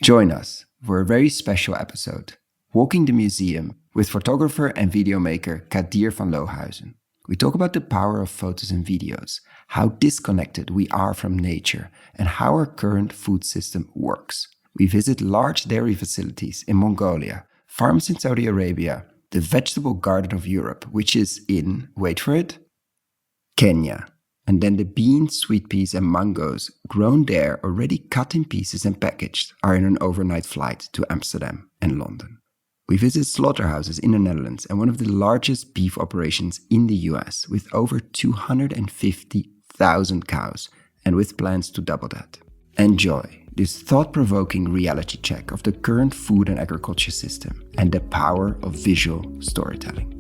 Join us for a very special episode, Walking the Museum, with photographer and video maker Kadir van Lohuizen. We talk about the power of photos and videos, how disconnected we are from nature, and how our current food system works. We visit large dairy facilities in Mongolia, farms in Saudi Arabia, the vegetable garden of Europe, which is in, wait for it, Kenya. And then the beans, sweet peas and mangoes grown there, already cut in pieces and packaged, are in an overnight flight to Amsterdam and London. We visit slaughterhouses in the Netherlands and one of the largest beef operations in the US with over 250,000 cows and with plans to double that. Enjoy this thought-provoking reality check of the current food and agriculture system and the power of visual storytelling.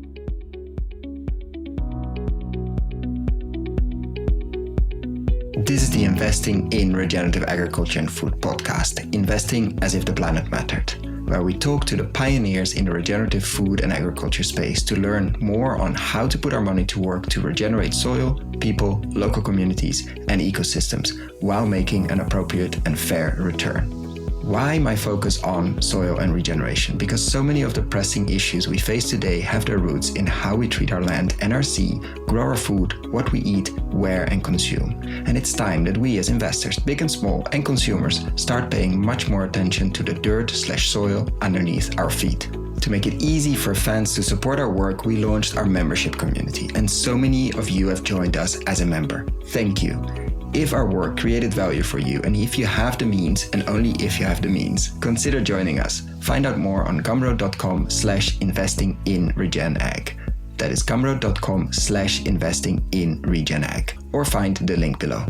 This is the Investing in Regenerative Agriculture and Food podcast, Investing as if the planet mattered, where we talk to the pioneers in the regenerative food and agriculture space to learn more on how to put our money to work to regenerate soil, people, local communities, and ecosystems while making an appropriate and fair return. Why my focus on soil and regeneration? Because so many of the pressing issues we face today have their roots in how we treat our land and our sea, grow our food, what we eat, where and consume. And it's time that we as investors, big and small, and consumers start paying much more attention to the dirt/soil underneath our feet. To make it easy for fans to support our work, we launched our membership community, and so many of you have joined us as a member. Thank you. If our work created value for you, and if you have the means, and only if you have the means, consider joining us. Find out more on gumroad.com/investinginregenag. That is gumroad.com/investinginregenag, or find the link below.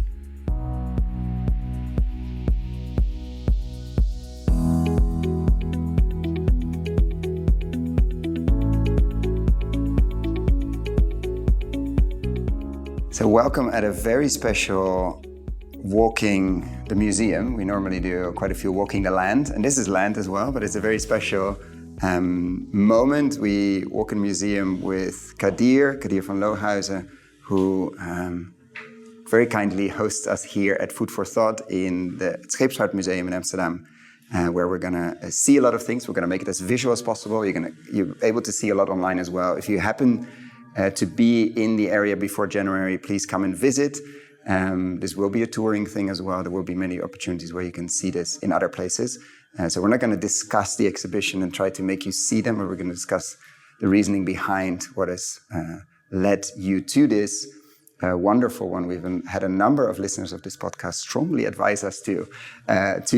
So welcome at a very special Walking the Museum. We normally do quite a few Walking the Land, and this is land as well, but it's a very special moment. We walk in the museum with Kadir van Lohuizen, who very kindly hosts us here at Food for Thought in the Het Scheepvaartmuseum in Amsterdam, where we're going to see a lot of things. We're going to make it as visual as possible. You're able to see a lot online as well. If you happen to be in the area before January, please come and visit. This will be a touring thing as well. There will be many opportunities where you can see this in other places. So we're not going to discuss the exhibition and try to make you see them, but we're going to discuss the reasoning behind what has led you to this wonderful one. We've had a number of listeners of this podcast strongly advise us to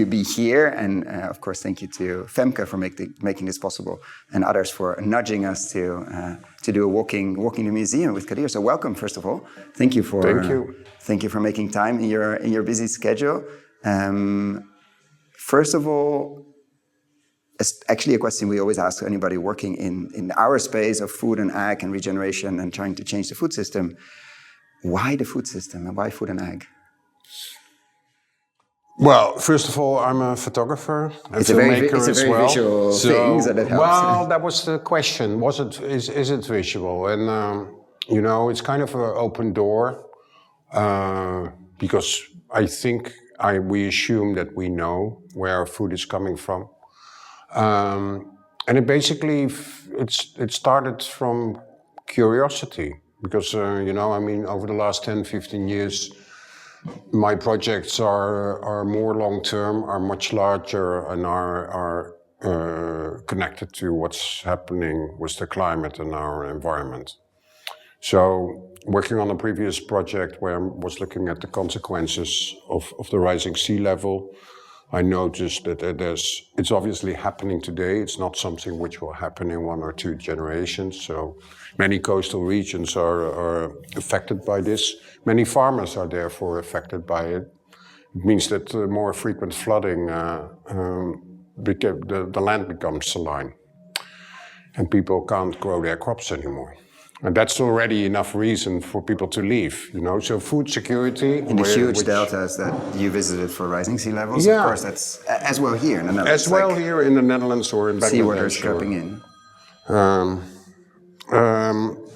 be here. And of course, thank you to Femke for making this possible, and others for nudging us to do a walking the museum with Kadir. So welcome, first of all. Thank you for making time in your busy schedule. First of all, it's actually a question we always ask anybody working in our space of food and ag and regeneration and trying to change the food system. Why the food system and why food and ag? Well, first of all, I'm a photographer and filmmaker as well. It's a very visual thing, so that helps. Well, that was the question. Is it visual? And, it's kind of an open door because I think we assume that we know where our food is coming from. And it started from curiosity. Because, over the last 10, 15 years, my projects are more long-term, are much larger, and are connected to what's happening with the climate and our environment. So, working on a previous project where I was looking at the consequences of the rising sea level, I noticed that it's obviously happening today. It's not something which will happen in 1 or 2 generations. So many coastal regions are affected by this. Many farmers are therefore affected by it. It means that more frequent flooding, the land becomes saline. And people can't grow their crops anymore. And that's already enough reason for people to leave, So food security... In the huge deltas that you visited for rising sea levels, yeah. Of course, that's as well here in the Netherlands. As well here in the Netherlands or in Bangladesh. Seawater is creeping in.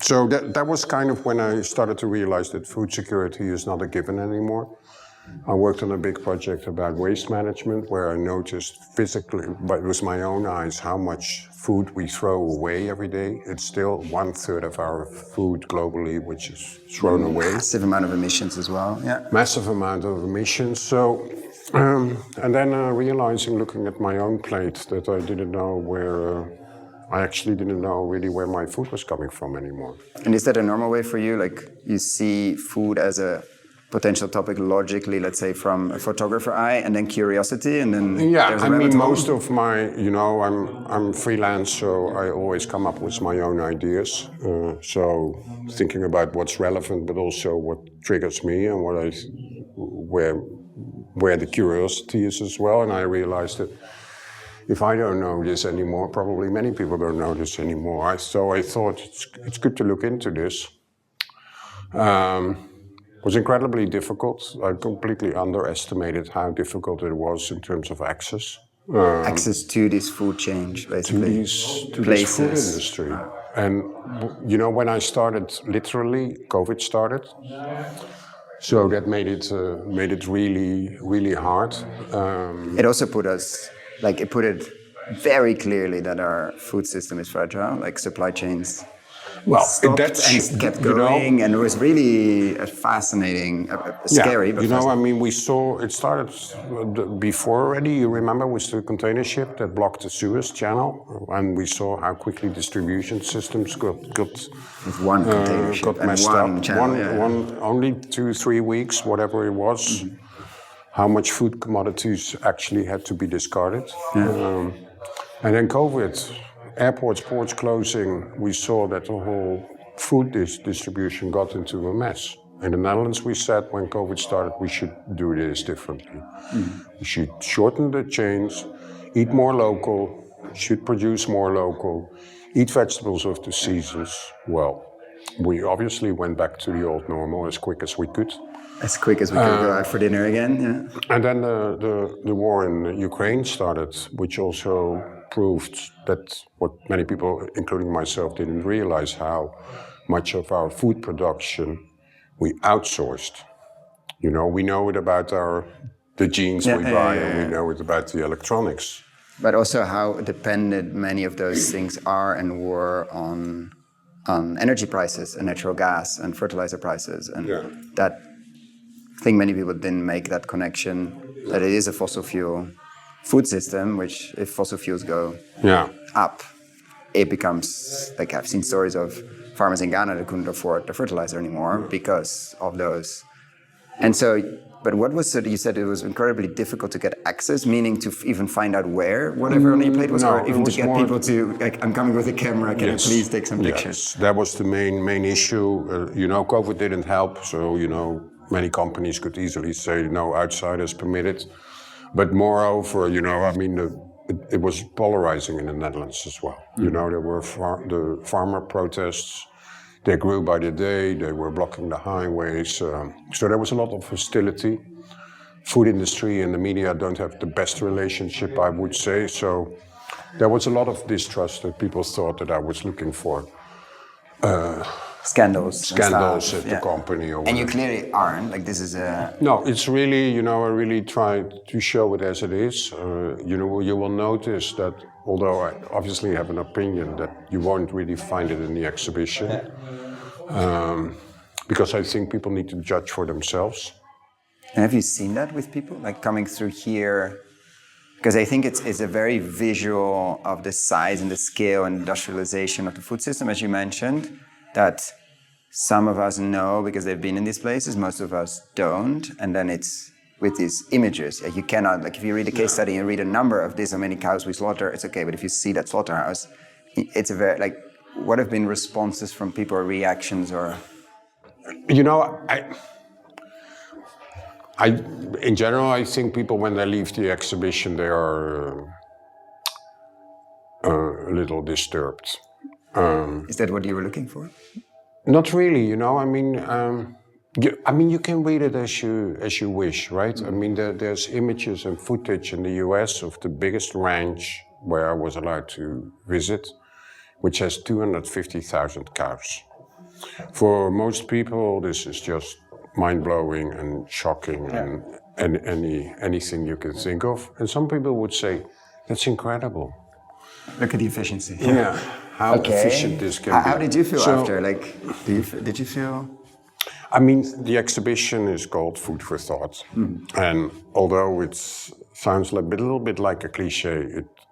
So that was kind of when I started to realize that food security is not a given anymore. I worked on a big project about waste management where I noticed physically, but with my own eyes, how much food we throw away every day. It's still 1/3 of our food globally which is thrown away. Massive amount of emissions as well, yeah. Massive amount of emissions. So, and then realizing, looking at my own plate, that I didn't know where, I actually didn't know really where my food was coming from anymore. And is that a normal way for you? Like you see food as a potential topic logically, let's say from a photographer eye, and then curiosity, and then yeah. I mean, most of my, I'm freelance, so I always come up with my own ideas. So thinking about what's relevant, but also what triggers me and where the curiosity is as well. And I realized that if I don't know this anymore, probably many people don't know this anymore. So I thought it's good to look into this. It was incredibly difficult. I completely underestimated how difficult it was in terms of access. Access to this food chain, basically. To this food industry. And when I started, literally, COVID started. So that made it really, really hard. It also put it very clearly that our food system is fragile, like supply chains. Well, stopped and kept going, and it was really fascinating, scary. But I mean, we saw it started before already. You remember with the container ship that blocked the Suez Channel, and we saw how quickly distribution systems got with one container ship got messed and up. Channel, Only 2-3 weeks, whatever it was. Mm-hmm. How much food commodities actually had to be discarded, and then COVID. Airports, ports closing, we saw that the whole food distribution got into a mess. In the Netherlands, we said when COVID started, we should do this differently. Mm-hmm. We should shorten the chains, eat more local, should produce more local, eat vegetables of the seasons. Well, we obviously went back to the old normal as quick as we could. As quick as we could go out for dinner again, yeah. And then the war in Ukraine started, which also proved that what many people, including myself, didn't realize how much of our food production we outsourced. We know it about the jeans we buy, and we know it about the electronics. But also how dependent many of those things are and were on energy prices and natural gas and fertilizer prices, and that I think many people didn't make that connection that it is a fossil fuel food system, which if fossil fuels go up, it becomes, like I've seen stories of farmers in Ghana that couldn't afford the fertilizer anymore because of those. And so, but what was it, you said it was incredibly difficult to get access, meaning to even find out where whatever on your plate was, or even to get people to, like, I'm coming with a camera, can you please take some pictures? Yes, that was the main issue. COVID didn't help, so, many companies could easily say, no, outsiders permitted. But moreover, it was polarizing in the Netherlands as well. Mm-hmm. There were the farmer protests. They grew by the day. They were blocking the highways. So there was a lot of hostility. Food industry and the media don't have the best relationship, I would say. So there was a lot of distrust that people thought that I was looking for. Scandals at the company. Or and you clearly aren't, like this is a... No, it's really, I really try to show it as it is. You will notice that, although I obviously have an opinion, that you won't really find it in the exhibition. Because I think people need to judge for themselves. And have you seen that with people, like coming through here? Because I think it's a very visual of the size and the scale and industrialization of the food system, as you mentioned, that some of us know because they've been in these places, most of us don't. And then it's with these images. You cannot, like if you read a case study and read a number of this, how many cows we slaughter, it's okay. But if you see that slaughterhouse, it's a very, like, what have been responses from people or reactions or... In general, I think people, when they leave the exhibition, they are a little disturbed. Is that what you were looking for? Not really, you can read it as you wish, right? Mm-hmm. I mean, there's images and footage in the US of the biggest ranch where I was allowed to visit, which has 250,000 cows. For most people, this is just mind-blowing and shocking and anything you can think of. And some people would say, that's incredible. Look at the efficiency. Yeah, how efficient this can be. How did you feel after? Like, did you feel? I mean, the exhibition is called Food for Thought. And although it sounds a little bit like a cliche,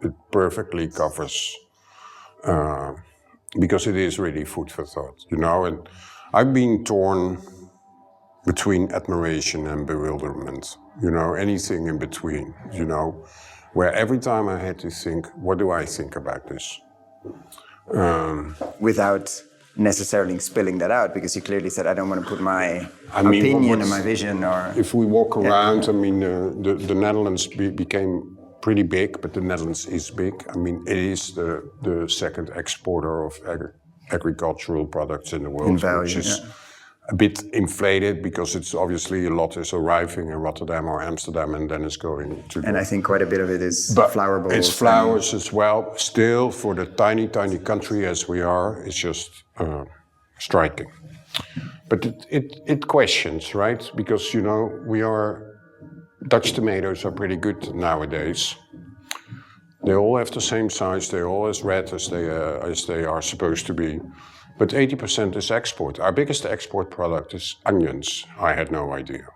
it perfectly covers, because it is really food for thought, you know. And I've been torn between admiration and bewilderment, you know, anything in between, you know, where every time I had to think, what do I think about this? Without necessarily spilling that out, because you clearly said, I don't want to put my opinion and my vision or... If we walk around, I mean, the Netherlands became pretty big, but the Netherlands is big. I mean, it is the second exporter of agricultural products in the world, in value, which is a bit inflated because it's obviously a lot is arriving in Rotterdam or Amsterdam and then it's going to... And I think quite a bit of it is flower bowls. It's flowers as well. Still, for the tiny, tiny country as we are, it's just striking. But it questions, right? Because, you know, Dutch tomatoes are pretty good nowadays. They all have the same size, they're all as red as they are supposed to be. But 80% is export. Our biggest export product is onions. I had no idea.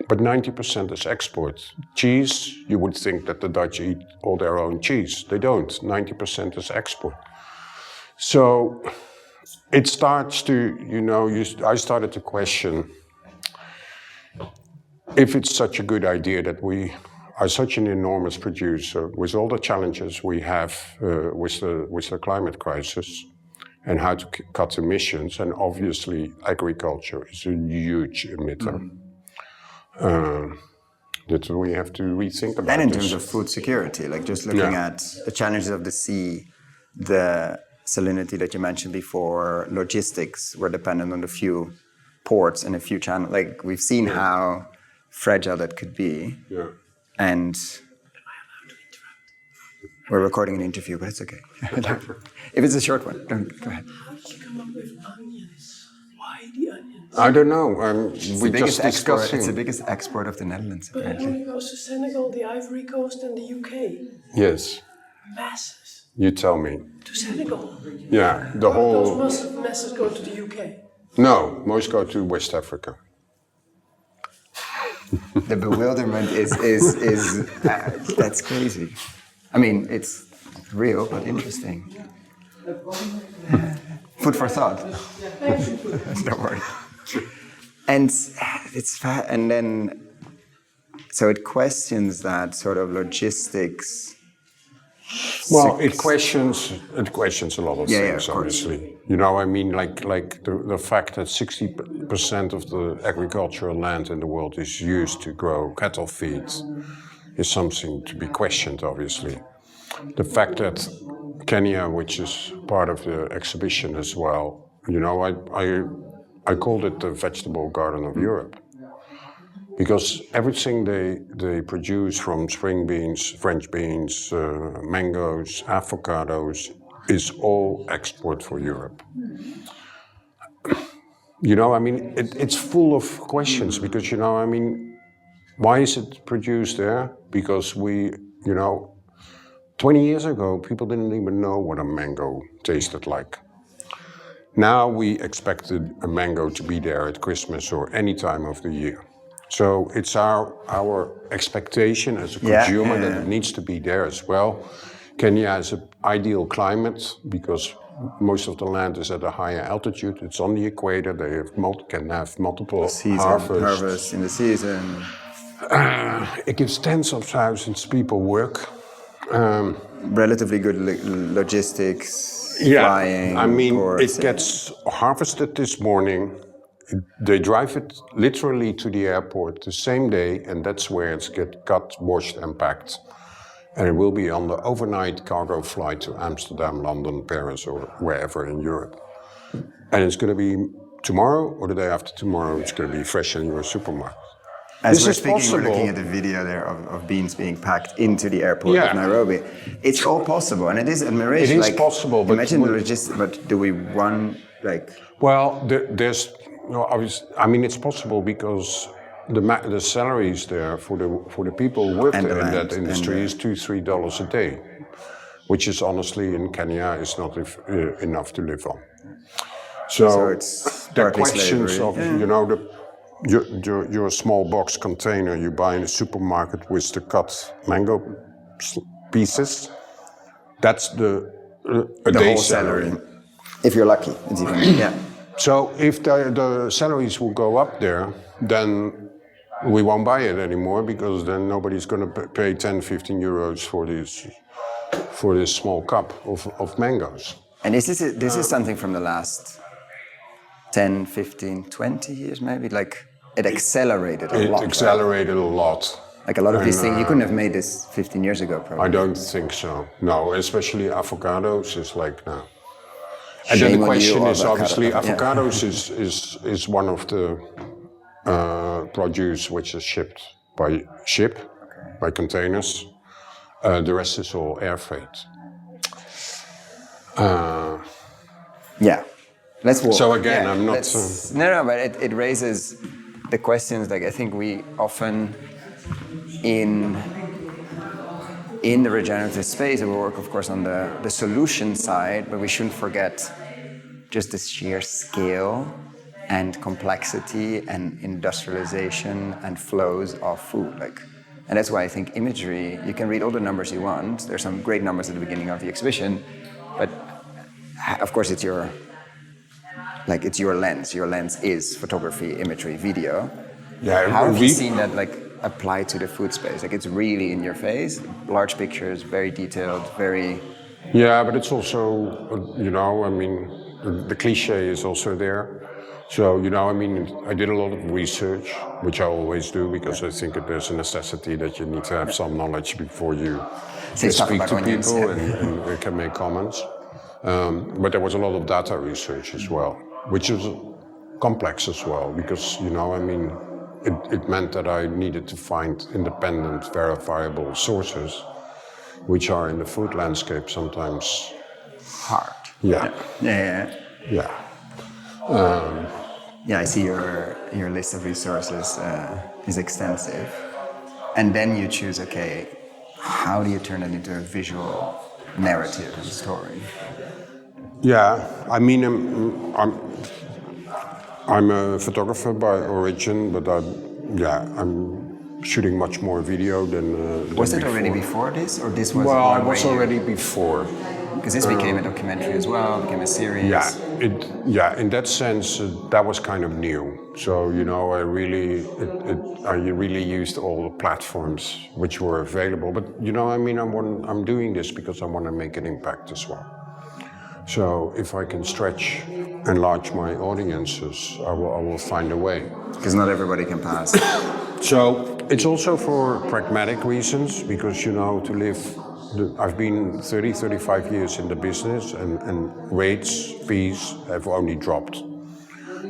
But 90% is export. Cheese, you would think that the Dutch eat all their own cheese. They don't. 90% is export. So it starts to, you know, I started to question if it's such a good idea that we are such an enormous producer with all the challenges we have with the climate crisis, and how to cut emissions, and obviously agriculture is a huge emitter. That we have to rethink about. And in terms of food security, like just looking at the challenges of the sea, the salinity that you mentioned before, logistics, we're dependent on a few ports and a few channels. Like we've seen how fragile that could be. Yeah. And we're recording an interview, but it's okay. If it's a short one, go ahead. How did you come up with onions? Why the onions? I don't know. We just discussed it's the biggest export of the Netherlands, But apparently. when it goes to Senegal, the Ivory Coast, and the UK, Yes. masses You tell me. to Senegal. Yeah, the Those whole. masses go to the UK. No, most go to West Africa. The bewilderment is that's crazy. I mean, it's real, but interesting. Food for thought. Don't worry. And and then, so it questions that sort of logistics. Well, it questions a lot of things, of obviously. You know, I mean, like the fact that 60% of the agricultural land in the world is used to grow cattle feed is something to be questioned, obviously. The fact that Kenya, which is part of the exhibition as well, you know, I called it the vegetable garden of Europe. Because everything they produce, from spring beans, French beans, mangoes, avocados, is all export for Europe. You know, I mean, it's full of questions because, you know, I mean, why is it produced there? Because you know, 20 years ago, people didn't even know what a mango tasted like. Now we expected a mango to be there at Christmas or any time of the year. So it's our expectation as a consumer that it needs to be there as well. Kenya has an ideal climate because most of the land is at a higher altitude. It's on the equator. They can have multiple harvests in the season. It gives tens of thousands of people work. Relatively good logistics, flying. I mean, ports. It gets harvested this morning. They drive it literally to the airport the same day, and that's where it's cut, washed, and packed. And it will be on the overnight cargo flight to Amsterdam, London, Paris, or wherever in Europe. And it's going to be tomorrow or the day after tomorrow. It's going to be fresh in your supermarket. As we're speaking, we're looking at the video there of beans being packed into the airport of Nairobi. It's all possible, and it is admiration. It is possible, but imagine the logistics. But do we run like? Well, there's No, I mean, it's possible because the salaries there for the people who work And there the in land, that industry is $2-3 a day, which is honestly in Kenya is not enough to live on. So it's the partly questions slavery. of you know your small box container you buy in a supermarket with the cut mango pieces. That's a The day whole salary. If you're lucky, it's even yeah. So if the salaries will go up there, then we won't buy it anymore because then nobody's going to pay 10-15 euros for this small cup of mangoes. And this is something from the last 10, 15, 20 years maybe? Like it accelerated a lot. It accelerated a lot. Like a lot of these things, you couldn't have made this 15 years ago probably. I don't think so. No, especially avocados is like no. And Shame then the on you, question is avocado. obviously Yeah. avocados is one of the produce which is shipped by ship, by containers. The rest is all air freight. Yeah. Let's walk. So again, Yeah, I'm not. No, but it raises the questions. Like I think we often in the regenerative space, we work, of course, on the solution side, but we shouldn't forget just the sheer scale and complexity and industrialization and flows of food. And that's why I think imagery, you can read all the numbers you want. There's some great numbers at the beginning of the exhibition, but of course it's your lens. Your lens is photography, imagery, video. Yeah, How have you seen that apply to the food space? It's really in your face, large pictures, very detailed, very... Yeah, but it's also, I mean, the cliche is also there. So, I mean, I did a lot of research, which I always do because I think that there's a necessity that you need to have some knowledge before you speak to people and can make comments. But there was a lot of data research as well, which is complex as well because, I mean, it meant that I needed to find independent, verifiable sources, which are in the food landscape sometimes hard. Yeah. Yeah, I see your list of resources is extensive. And then you choose, okay, how do you turn it into a visual narrative and story? Yeah, I mean, I'm a photographer by origin, but I'm shooting much more video than Was it before. already before this, or this was? Well, it was already before. Because this became a documentary as well, became a series. Yeah, in that sense, that was kind of new. So I really used all the platforms which were available. But I mean, I'm doing this because I want to make an impact as well. So if I can enlarge my audiences, I will find a way. Because not everybody can pass. So it's also for pragmatic reasons, because to live, I've been 35 years in the business, and fees have only dropped.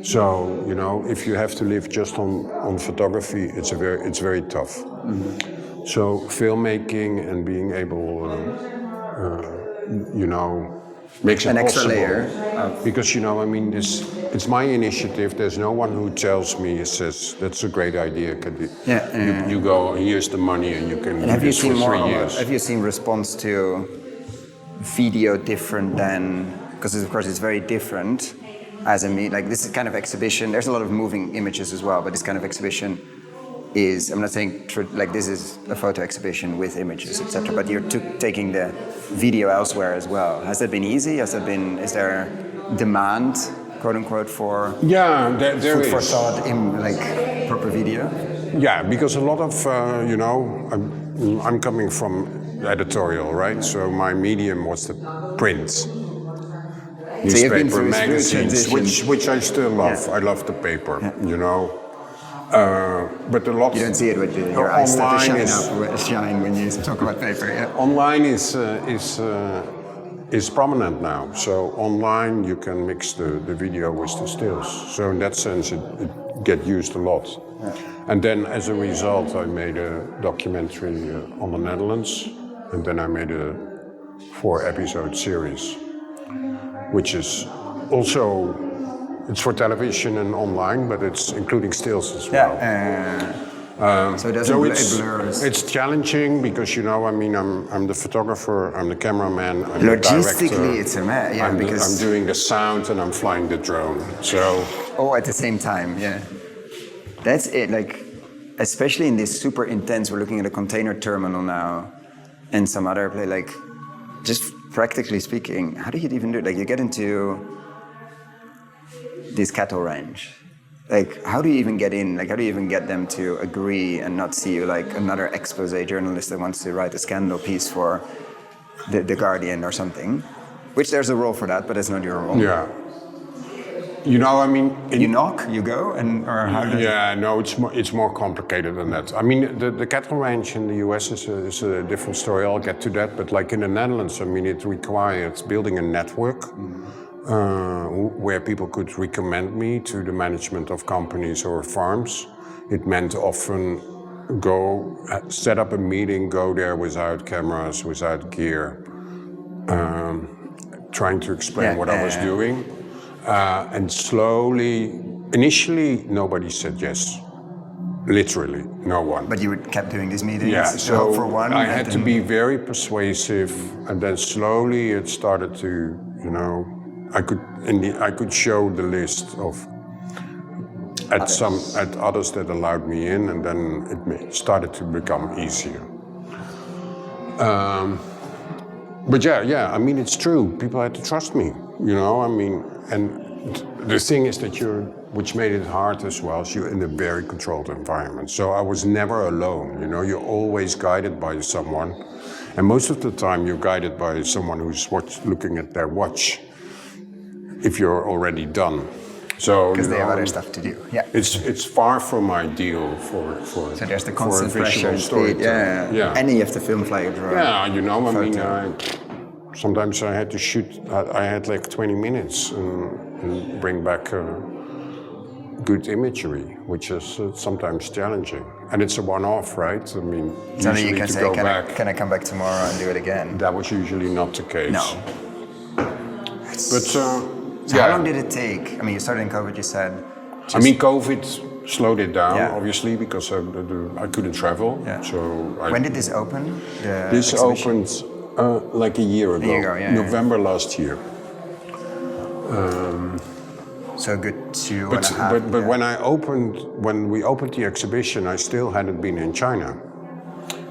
So if you have to live just on photography, it's very tough. Mm-hmm. So filmmaking and being able, makes it an extra possible. layer. Because I mean, it's my initiative. There's no one who tells me, says that's a great idea. You go, here's the money, and you can. And have you seen for 3 years. Have you seen response to video different than? Because of course it's very different. As a this kind of exhibition. There's a lot of moving images as well, but this kind of exhibition is. I'm not saying this is a photo exhibition with images, etc. But you're taking the video elsewhere as well. Has that been easy? Is there demand, quote unquote, for there is for thought in proper video? Yeah, because a lot of I'm coming from editorial, right? So my medium was the print. Newspaper, magazines, which I still love. Yeah. I love the paper, but a lot. You don't see it with your eyes start to shine when you talk about paper. Yeah. Online is prominent now. So online you can mix the video with the stills. So in that sense it gets used a lot. Yeah. And then as a result I made a documentary on the Netherlands, and then I made a 4-episode series, which is also It's for television and online, but it's including stills as well. So it doesn't it's, blurs. it's challenging because, you know, I mean, I'm the photographer, I'm the cameraman, I'm the Logistically, director. it's a mess. Yeah, I'm doing the sound and I'm flying the drone. So. Oh, at the same time, yeah. That's it. Like, especially in this super intense. We're looking at a container terminal now, and some other place. Like, just practically speaking, how do you even do it? Like, you get into this cattle ranch. Like, how do you even get in? Like, how do you even get them to agree and not see you like another expose journalist that wants to write a scandal piece for the Guardian or something? Which there's a role for that, but it's not your role. Yeah. You know, I mean... You knock, you go, or how does no, it's more complicated than that. I mean, the cattle ranch in the US is a different story. I'll get to that. But like in the Netherlands, I mean, it required building a network where people could recommend me to the management of companies or farms. It meant often set up a meeting, go there without cameras, without gear, trying to explain what I was doing. And slowly, initially, nobody said yes. Literally, no one. But you kept doing these meetings? Yeah, so for one, I had to be very persuasive, and then slowly it started to, you know, I could show the list of at others that allowed me in, and then it started to become easier. But yeah, I mean, it's true. People had to trust me, you know, I mean, and the thing is that which made it hard as well, is you're in a very controlled environment. So I was never alone, you know, you're always guided by someone. And most of the time you're guided by someone who's looking at their watch, if you're already done. So because they have other stuff to do. Yeah, it's far from ideal for so there's the constant for a pressure and story. speed. Yeah, and you have to film fly drone. Yeah, you know, I mean, sometimes I had to shoot. I had like 20 minutes and bring back good imagery, which is sometimes challenging. And it's a one-off, right? I mean, so usually you can say, can I come back tomorrow and do it again? That was usually not the case. No. But so how long did it take? I mean, you started in COVID, you said. I mean, COVID slowed it down, obviously, because I couldn't travel. Yeah. So when did this open? This opened like a year ago. November last year. So good 2.5. But when we opened the exhibition, I still hadn't been in China,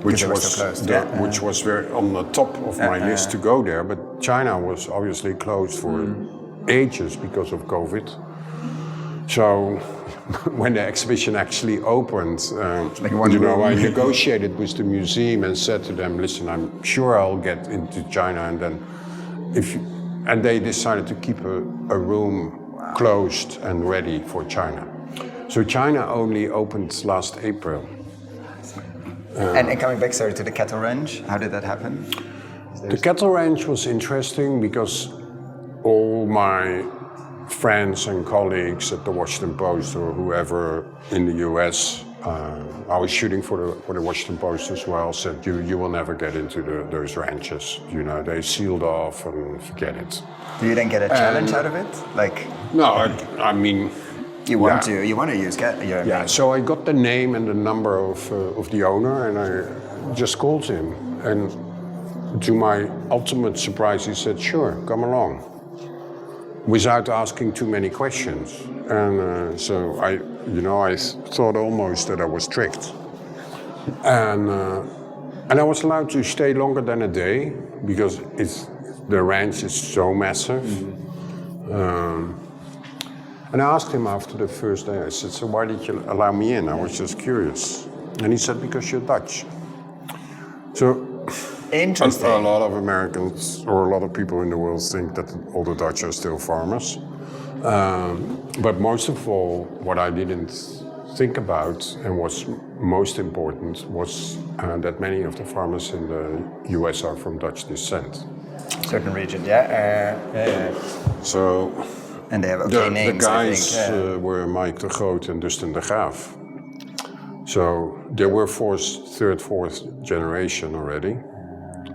which was very on the top of my list to go there. But China was obviously closed for ages because of COVID. So when the exhibition actually opened, I negotiated with the museum and said to them, "Listen, I'm sure I'll get into China," and then and they decided to keep a room closed and ready for China. So China only opened last April. And coming back, sorry, to the cattle ranch, how did that happen? The cattle ranch was interesting because all my friends and colleagues at the Washington Post or whoever in the US, I was shooting for the Washington Post as well, said you will never get into those ranches. You know, they sealed off and forget it. Do you then get a challenge out of it? Like no, I mean you want to use cat. Yeah. So I got the name and the number of the owner, and I just called him. And to my ultimate surprise, he said, "Sure, come along," without asking too many questions. And so I thought almost that I was tricked. And I was allowed to stay longer than a day because the ranch is so massive. And I asked him after the first day, I said, "So why did you allow me in? I was just curious." And he said, "Because you're Dutch." So interesting. A lot of Americans or a lot of people in the world think that all the Dutch are still farmers. But most of all, what I didn't think about and what's most important was that many of the farmers in the US are from Dutch descent. Certain region, So and they have names, the guys I think, were Mike de Groot and Dustin de Graaf. So they were third, fourth generation already.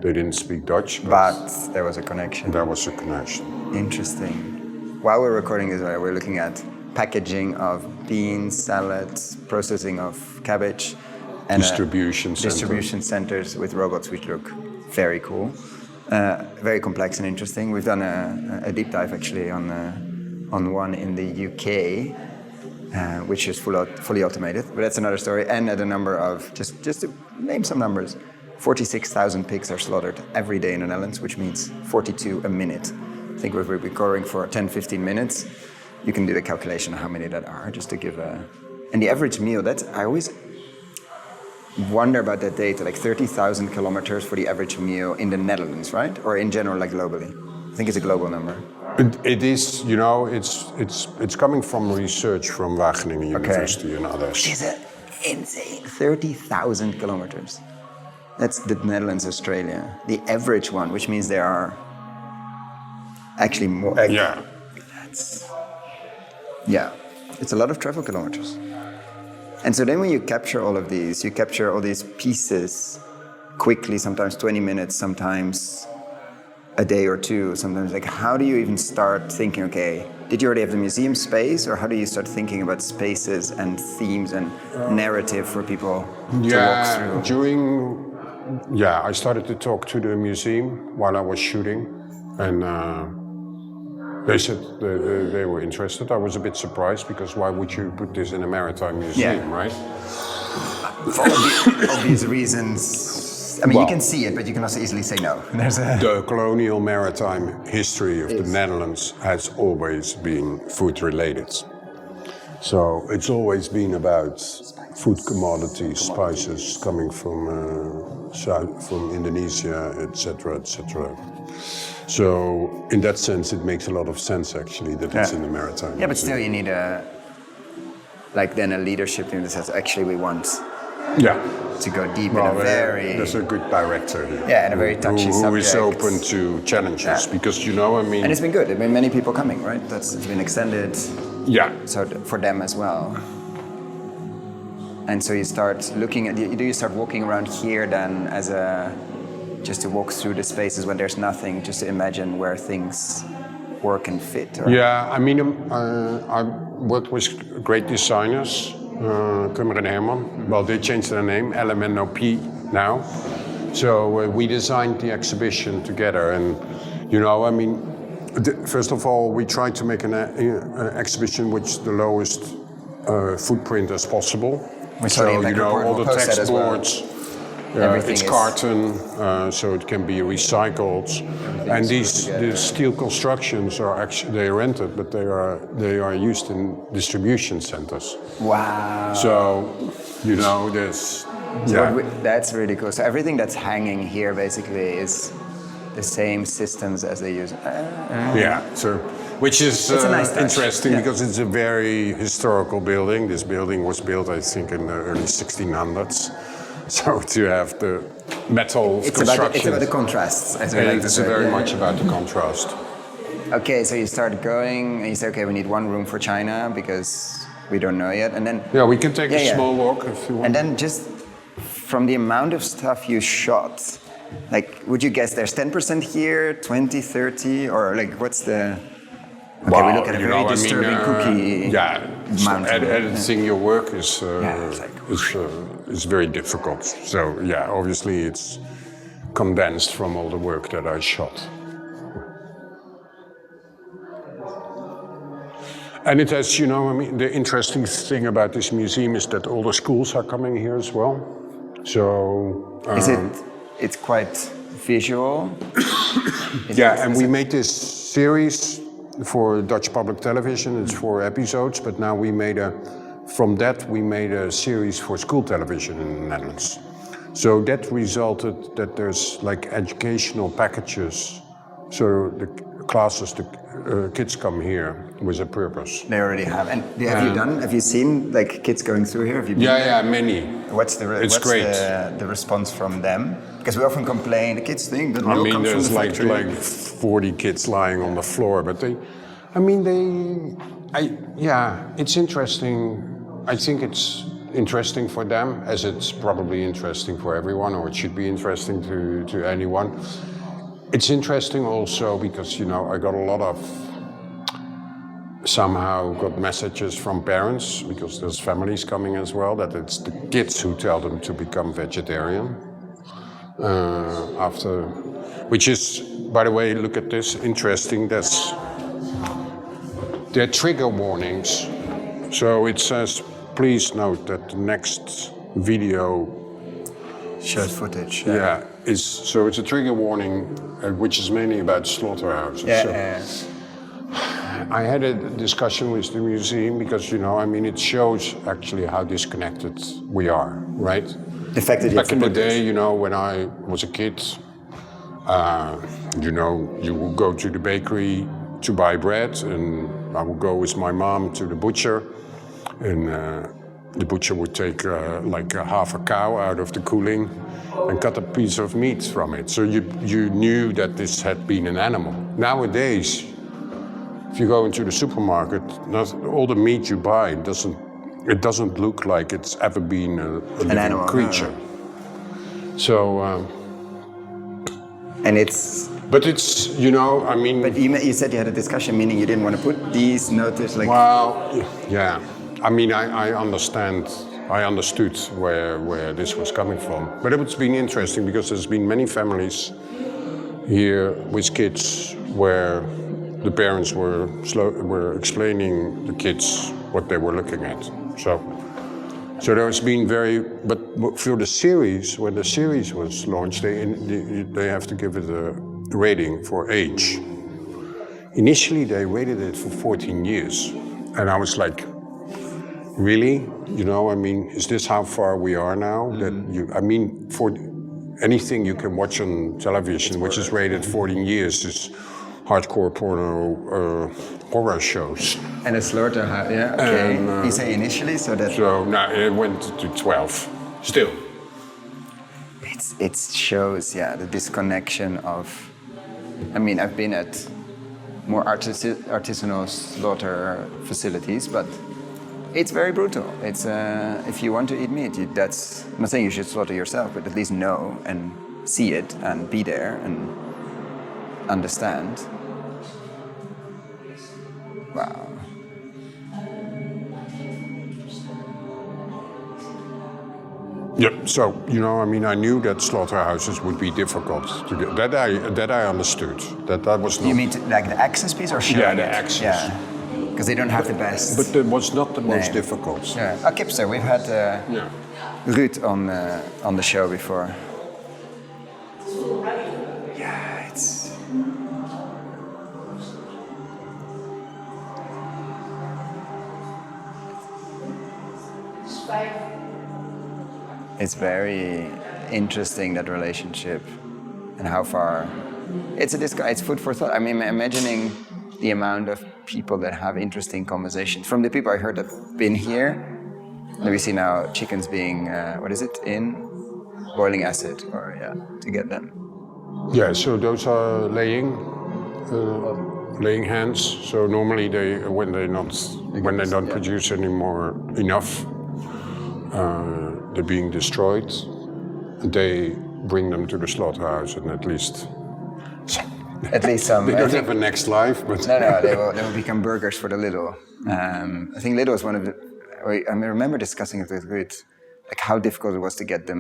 They didn't speak Dutch, but there was a connection. There was a connection. Interesting. while we're recording this, we're looking at packaging of beans, salads, processing of cabbage, and distribution centers with robots, which look very cool, very complex and interesting. We've done a deep dive actually on one in the UK, which is fully automated, but that's another story. And at a number of, just to name some numbers, 46,000 pigs are slaughtered every day in the Netherlands, which means 42 a minute. I think we're recording for 10, 15 minutes. You can do the calculation of how many that are, just to give a... And the average meal, I always wonder about that data, like 30,000 kilometers for the average meal in the Netherlands, right? Or in general, like globally. I think it's a global number. It is, it's coming from research from Wageningen University and others. Which is insane, 30,000 kilometers. That's the Netherlands, Australia. The average one, which means there are actually more. It's a lot of travel kilometers. And so then when you capture all of these, you capture all these pieces quickly, sometimes 20 minutes, sometimes a day or two, sometimes like how do you even start thinking, okay, did you already have the museum space, or how do you start thinking about spaces and themes and narrative for people to walk through? I started to talk to the museum while I was shooting, and they said they were interested. I was a bit surprised because why would you put this in a maritime museum, right? For obvious reasons. I mean, you can see it, but you can also easily say no. The colonial maritime history of the Netherlands has always been food related. So it's always been about food commodities, spices coming from Indonesia, etc., etc. So in that sense, it makes a lot of sense actually that it's in the maritime. Yeah, but still, you need a leadership team that says actually we want to go deep in a very. There's a good director here. Yeah, and a very touchy subject. Who is open to challenges because and it's been good. There've been many people coming, right? It's been extended. Yeah. So for them as well. And so you start looking at. Do you start walking around here then just to walk through the spaces when there's nothing, just to imagine where things work and fit? Or? Yeah, I mean, I worked with great designers, Kummer and Herman. Well, they changed their name, LMNOP now. So we designed the exhibition together, and first of all, we tried to make an exhibition which the lowest footprint as possible. So all the text boards. It's carton, so it can be recycled. And these steel constructions are actually they're rented, but they are used in distribution centers. Wow! So there's that's really cool. So everything that's hanging here basically is the same systems as they use. So which is nice interesting because it's a very historical building. This building was built, I think, in the early 1600s. So to have the metal construction. It's about the contrasts. It's very much about the contrast. Okay, so you start going and you say, okay, we need one room for China because we don't know yet. And then we can take a small walk if you want. And then just from the amount of stuff you shot, like would you guess there's 10% here, 20, 30, or like what's the... Okay, we look at a very disturbing cookie mountain. Editing your work is very difficult. So obviously it's condensed from all the work that I shot. And it has, the interesting thing about this museum is that all the schools are coming here as well. So it's quite visual. And we made this series for Dutch public television. It's 4 episodes, but now we made a series for school television in the Netherlands. So that resulted that there's like educational packages. So the classes, the kids come here with a purpose. They already have. And have you seen like kids going through here? Have you been many. What's the response from them? Because we often complain, the kids think that milk comes from the factory. There's like 40 kids lying on the floor, but it's interesting. I think it's interesting for them, as it's probably interesting for everyone, or it should be interesting to anyone. It's interesting also because, I got a lot of somehow got messages from parents, because there's families coming as well, that it's the kids who tell them to become vegetarian. Which is, by the way, look at this, interesting, they're trigger warnings. So it says, please note that the next video Shows footage. so it's a trigger warning, which is mainly about slaughterhouses. I had a discussion with the museum because, it shows actually how disconnected we are, right? The fact that back in the day, when I was a kid, you would go to the bakery to buy bread, and I would go with my mom to the butcher, and the butcher would take like half a cow out of the cooling and cut a piece of meat from it. So you knew that this had been an animal. Nowadays, if you go into the supermarket, all the meat you buy doesn't look like it's ever been a living animal, creature. No. So. And it's. But it's, But you said you had a discussion, meaning you didn't want to put these notices like. Well, yeah. I understood where this was coming from. But it's been interesting because there's been many families here with kids where the parents were explaining the kids what they were looking at. So there's been but for the series, when the series was launched, they have to give it a rating for age. Initially, they rated it for 14 years. And I was like, really? Is this how far we are now? For anything you can watch on television, which is rated 14 years, is hardcore porno horror shows. And a slaughterhouse, yeah, okay. And, you say initially, so that... So, now it went to 12, still. It shows, the disconnection of... I've been at more artisanal slaughter facilities, but it's very brutal. It's if you want to eat meat, that's... I'm not saying you should slaughter yourself, but at least know and see it and be there and understand. Wow. Yeah, so, I knew that slaughterhouses would be difficult to get. That I understood. That was not... You mean like the access piece or showing Yeah, the access. Yeah, because they don't have the best... But it was not the most difficult. Yeah. Kipster, we've had Ruud on the show before. Yeah, it's very interesting, that relationship, and how far it's food for thought. Imagining the amount of people that have interesting conversations. From the people I heard that have been here, we see now chickens being in boiling acid, to get them. Yeah, so those are laying hens. So normally when they don't produce anymore enough. They're being destroyed. They bring them to the slaughterhouse, and at least some. They don't have a next life, but no, they will become burgers for the little. I think little is one of the. I remember discussing it with Ruud, like how difficult it was to get the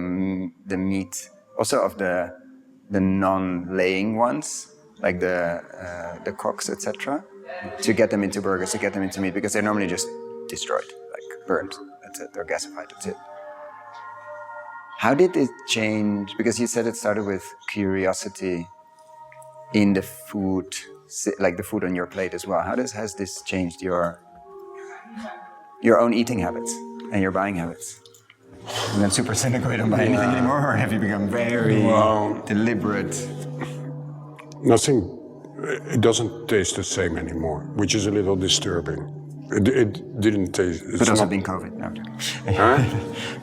meat, also of the non-laying ones, like the cocks, etc., to get them into burgers, to get them into meat, because they're normally just destroyed, like burned. That's it. They're gasified. That's it. How did it change? Because you said it started with curiosity in the food, like the food on your plate as well. How has this changed your own eating habits and your buying habits? And then super cynical, you don't buy anything anymore, or have you become very deliberate? Nothing. It doesn't taste the same anymore, which is a little disturbing. It didn't taste... But also been COVID. No,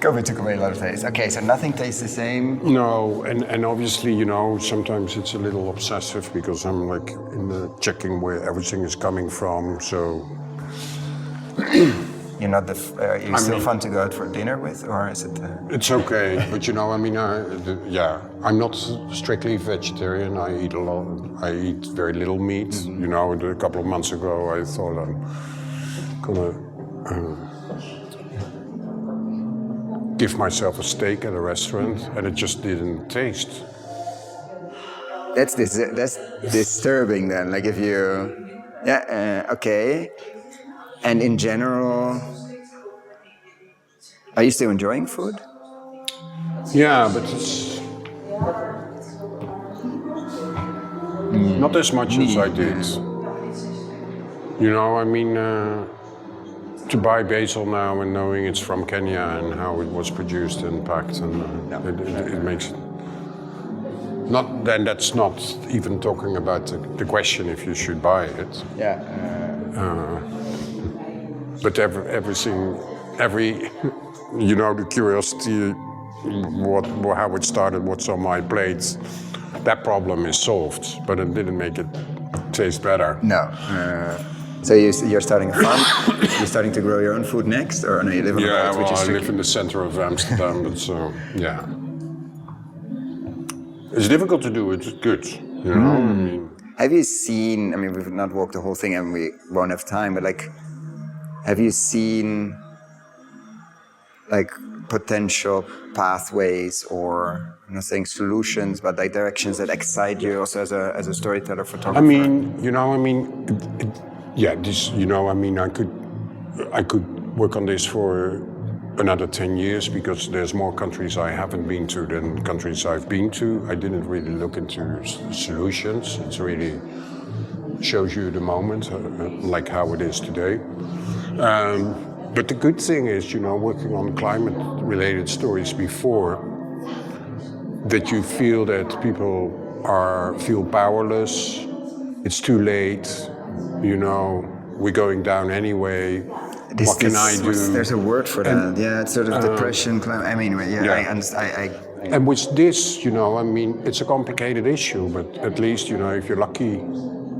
COVID took away a lot of taste. Okay, so nothing tastes the same? No, and obviously, sometimes it's a little obsessive because I'm like in the checking where everything is coming from, so... You're not you're still fun to go out for dinner with, or is it? It's okay, but you know, I mean, I'm not strictly vegetarian. I eat a lot. I eat very little meat. You know, a couple of months ago, I thought I'm gonna give myself a steak at a restaurant, and it just didn't taste. That's disturbing then. Like if you, okay. And in general, are you still enjoying food? Yeah, but it's not as much as I did. You know, I mean, to buy basil now and knowing it's from Kenya and how it was produced and packed, and it makes it. Not then. That's not even talking about the question if you should buy it. Yeah. But every, you know, the curiosity, how it started, what's on my plate, that problem is solved. But it didn't make it taste better. No. So you're starting a farm? You're starting to grow your own food next, or no? You live on a boat, which is tricky. I live in the center of Amsterdam, but so yeah. It's difficult to do. It's good, you know. I mean, have you seen? I mean, we've not walked the whole thing, and we won't have time. But like, have you seen like potential pathways, or I'm not saying solutions, but like directions that excite you also as a storyteller, photographer? I mean, you know, I mean, this, you know, I mean, I could work on this for another 10 years because there's more countries I haven't been to than countries I've been to. I didn't really look into solutions. It's really shows you the moment, like how it is today. But the good thing is, you know, working on climate-related stories before, that you feel that people feel powerless. It's too late. You know, we're going down anyway. What can I do? There's a word for that. Yeah, it's sort of depression. I mean, I understand. And with this, you know, I mean, it's a complicated issue, but at least, you know, if you're lucky,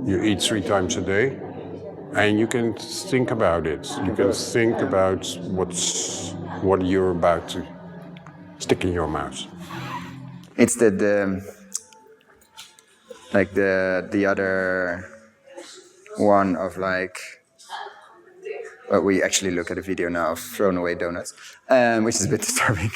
you eat 3 times a day, and you can think about it. You can think about what you're about to stick in your mouth. It's the other one of like. But we actually look at a video now of thrown away donuts, which is a bit disturbing.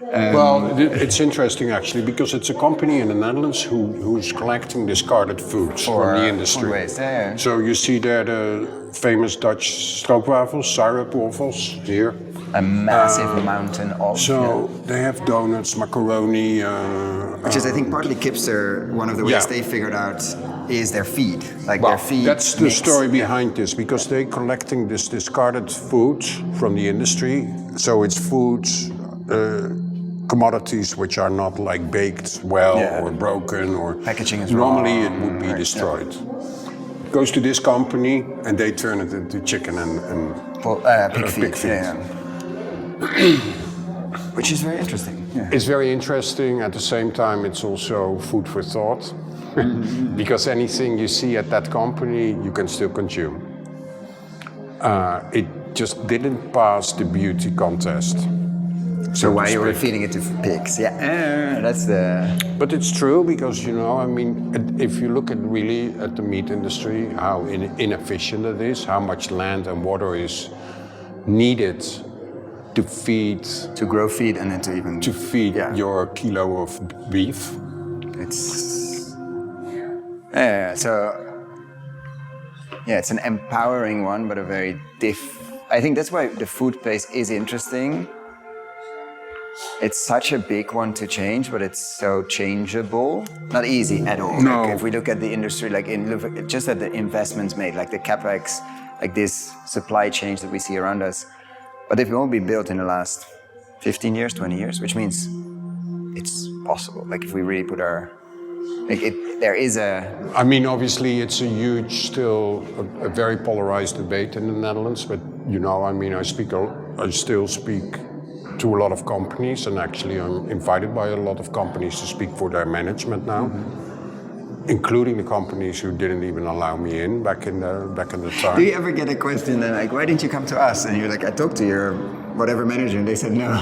Well, it's interesting actually because it's a company in the Netherlands who's collecting discarded foods from the industry. Food waste. Yeah. So you see there the famous Dutch stroopwafels, syrup waffles here. A massive mountain of. So they have donuts, macaroni. Which is, I think, partly Kipster. One of the ways they figured out is their feed, their feed. That's the story behind this, because they're collecting this discarded food from the industry. So it's foods, commodities which are not like baked well or broken or packaging is normally wrong. It would be destroyed. Goes to this company and they turn it into chicken and pig feed. Yeah. Which is very interesting. Yeah. It's very interesting. At the same time, it's also food for thought. Because anything you see at that company, you can still consume. It just didn't pass the beauty contest. So why you were feeding it to pigs? Yeah, that's the. But it's true because, you know, I mean, if you look at the meat industry, how inefficient it is, how much land and water is needed to feed. To grow feed and then to feed your kilo of beef. It's. It's an empowering one, but a very I think that's why the food place is interesting. It's such a big one to change, but it's so changeable. Not easy at all. No. Like if we look at the industry, just at the investments made, like the capex, like this supply chains that we see around us, but they've all been built in the last 15 years, 20 years, which means it's possible. Like if we really put our there is a. I mean, obviously, it's a a very polarized debate in the Netherlands. But you know, I mean, I still speak to a lot of companies, and actually, I'm invited by a lot of companies to speak for their management now. including the companies who didn't even allow me in back in the time. Do you ever get a question then, like, why didn't you come to us? And you're like, I talked to your whatever manager, and they said no.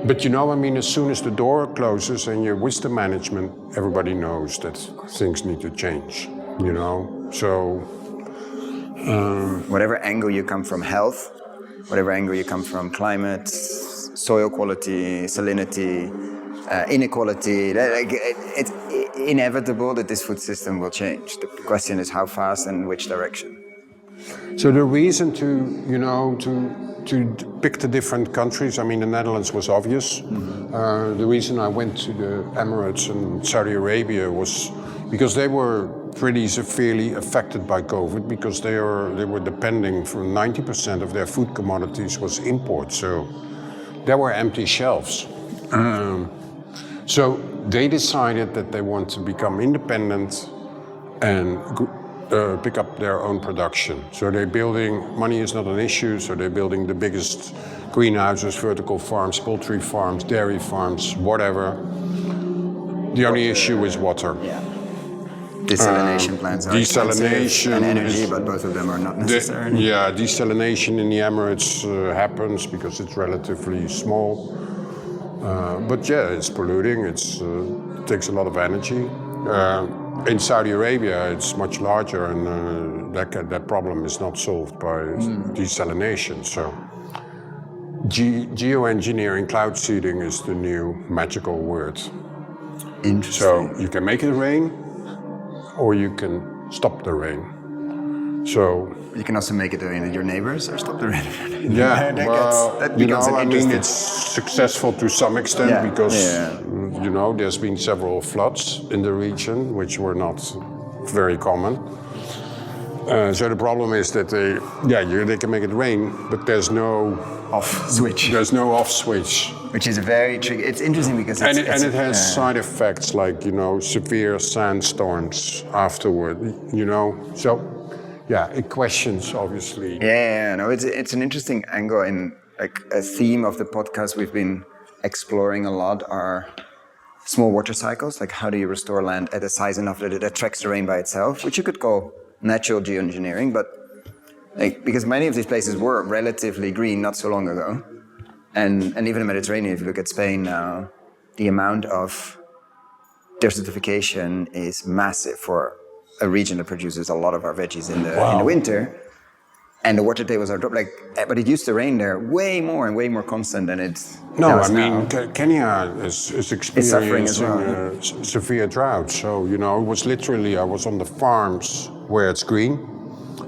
But as soon as the door closes and you're with the management, everybody knows that things need to change, So... whatever angle you come from health, whatever angle you come from climate, soil quality, salinity, inequality, it's inevitable that this food system will change. The question is how fast and which direction. So the reason to pick the different countries, the Netherlands was obvious. Mm-hmm. The reason I went to the Emirates and Saudi Arabia was because they were pretty severely affected by COVID because they were depending for 90% of their food commodities was import. So there were empty shelves. So they decided that they want to become independent and pick up their own production. So they're building, money is not an issue, so they're building the biggest greenhouses, vertical farms, poultry farms, dairy farms, whatever. The only issue is water. Yeah. Desalination plants are desalination and energy, but both of them are not necessary. Desalination in the Emirates happens because it's relatively small. But it's polluting, it takes a lot of energy. In Saudi Arabia, it's much larger, and that problem is not solved by desalination. So, geoengineering, cloud seeding is the new magical word. Interesting. So you can make it rain, or you can stop the rain. So you can also make it rain at your neighbors, or stop the rain. That becomes it's successful to some extent because there's been several floods in the region which were not very common. So the problem is that they can make it rain, but there's no off switch. There's no off switch. Which is very tricky. It's interesting because it has side effects like severe sandstorms afterward. So. Yeah, it questions, obviously. It's an interesting angle, and like a theme of the podcast we've been exploring a lot are small water cycles. Like, how do you restore land at a size enough that it attracts the rain by itself, which you could call natural geoengineering, but because many of these places were relatively green not so long ago, and even the Mediterranean. If you look at Spain now, the amount of desertification is massive for a region that produces a lot of our veggies in the winter, and the water tables are dropped. But it used to rain there way more and way more constant than it's. Kenya is experiencing severe drought. So it was literally I was on the farms where it's green,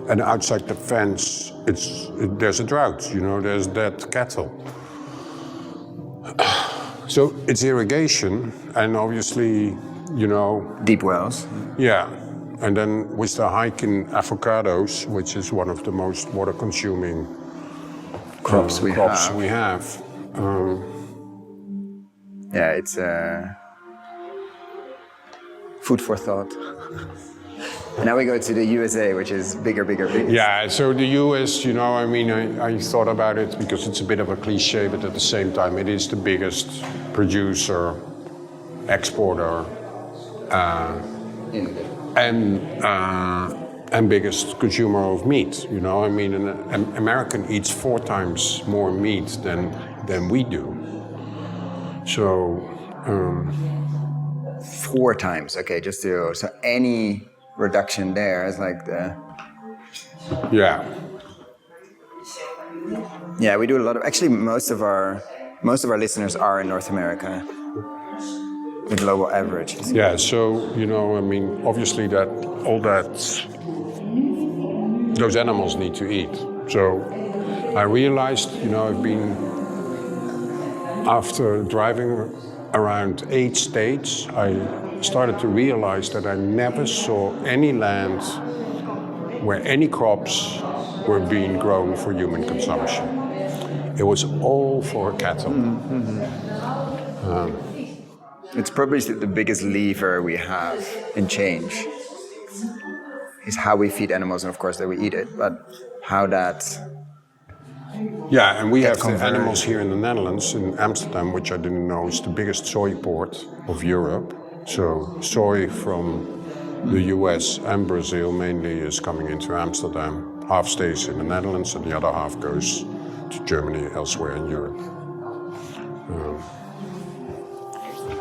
and outside the fence there's a drought. There's dead cattle. So it's irrigation, and obviously deep wells. Yeah. And then with the hike in avocados, which is one of the most water-consuming crops we have. It's food for thought. And now we go to the USA, which is bigger. Yeah, so the US, I thought about it because it's a bit of a cliche, but at the same time, it is the biggest producer, exporter, and biggest consumer of meat. An American eats 4 times more meat than we do. So 4 times. Okay, so any reduction there is like the. Yeah, we do a lot of. Actually, most of our listeners are in North America. The global averages. Yeah, so obviously those animals need to eat. So I realized, I've been after driving around 8 states, I started to realize that I never saw any land where any crops were being grown for human consumption. It was all for cattle. It's probably the biggest lever we have in change is how we feed animals, and of course that we eat it, but how that. Yeah, and we have the animals here in the Netherlands, in Amsterdam, which I didn't know is the biggest soy port of Europe. So soy from the US and Brazil mainly is coming into Amsterdam. Half stays in the Netherlands and the other half goes to Germany, elsewhere in Europe.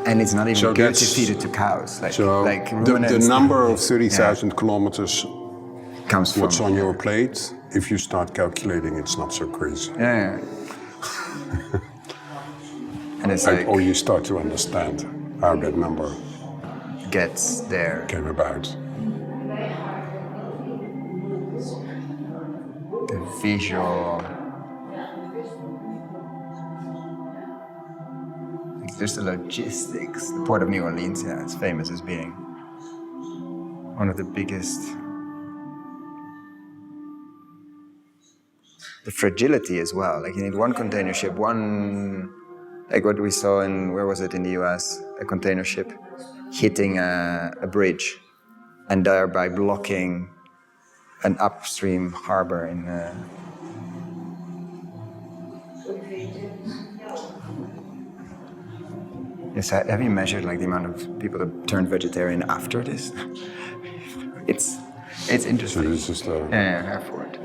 And it's not even So good to that's- feed it to cows. Like the ruminants, number of 30,000 kilometers comes from. what's on your plate, if you start calculating, it's not so crazy. Yeah. And it's like Or you start to understand how that number gets there. came about. The visual. Like, there's the logistics. The port of New Orleans, yeah, it's famous as being one of the biggest. The fragility as well. Like you need one container ship, like what we saw in, where was it, in the US, a container ship hitting a bridge and thereby blocking an upstream harbor in. Yes, have you measured like the amount of people that turned vegetarian after this? It's interesting. So this is the... Yeah, for it.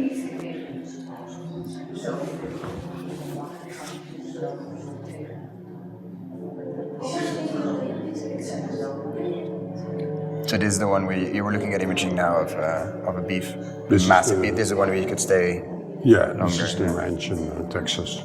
So this is the one where you were looking at imaging now of a beef, This massive is beef. This is the one where you could stay. Yeah, longer, this is the yeah. ranch in Texas.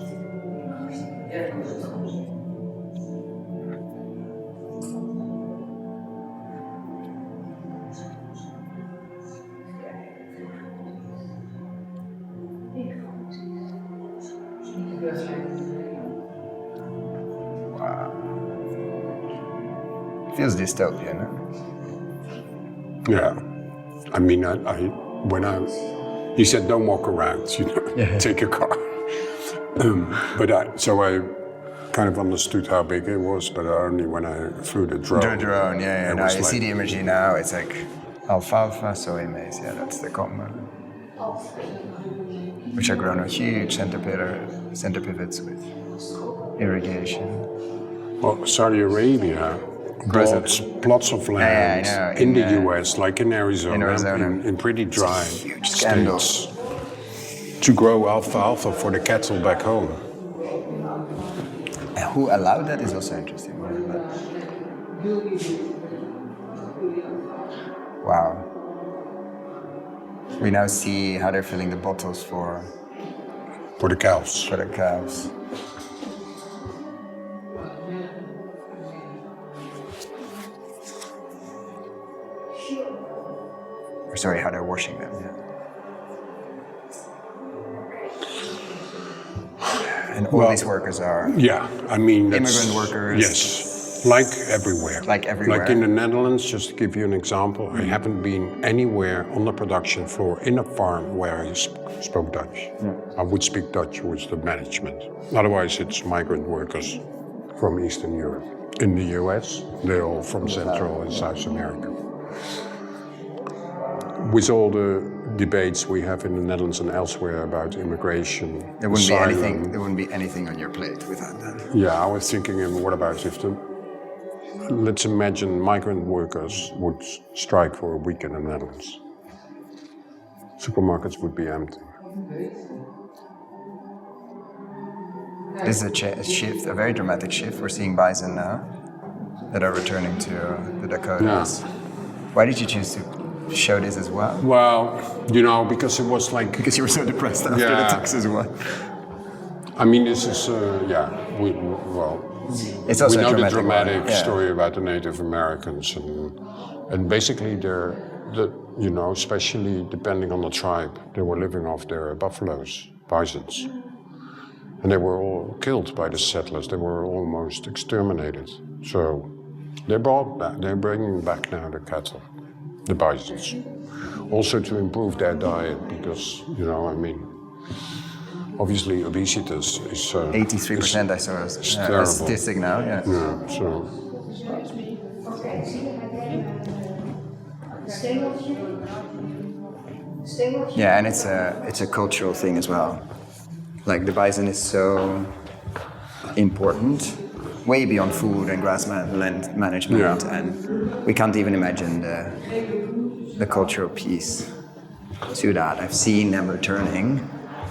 Feels dystopian, huh? Yeah, I mean, he said don't walk around, take a car. So I kind of understood how big it was, but only when I flew the drone. The drone, yeah. It Now was you like- see the imagery now, it's like alfalfa, soy maize, yeah, that's the common. Which are grown on huge center pivots with irrigation. Well, Saudi Arabia Brazil. bought plots of land I know, in the in, US, like in Arizona, in pretty dry huge scandal. states, to grow alfalfa for the cattle back home. And who allowed that is also interesting. Wow. We now see how they're filling the bottles for For the cows. the cows. Or sorry, how they're washing them, yeah. And all these workers are Yeah, I mean... that's- immigrant workers. Yes, like everywhere. Like everywhere. Like in the Netherlands, just to give you an example, I haven't been anywhere on the production floor in a farm where I spoke Dutch. I would speak Dutch with the management. Otherwise, it's migrant workers from Eastern Europe. In the US, they're all from Central and South America. With all the debates we have in the Netherlands and elsewhere about immigration, there wouldn't be asylum. anything. There wouldn't be anything on your plate without that. Yeah, I was thinking, what about if let's imagine migrant workers would strike for a week in the Netherlands. Supermarkets would be empty. This is a shift, a very dramatic shift. We're seeing bison now that are returning to the Dakotas. Why did you choose to show this as well? Well, because it was like... Because you were so depressed after the Texas one. I mean, this is, It's also we a know the dramatic dramatic one, yeah. story about the Native Americans, and basically especially depending on the tribe, they were living off their buffaloes, bisons, and they were all killed by the settlers. They were almost exterminated. So they're bringing back now the cattle, the bisons, also to improve their diet because obviously obesity is 83%, I saw it's a terrible. statistic now, yeah. Yeah, so Yeah, and it's a cultural thing as well. Like the bison is so important way beyond food and grassland management, and we can't even imagine the cultural piece to that. I've seen them returning,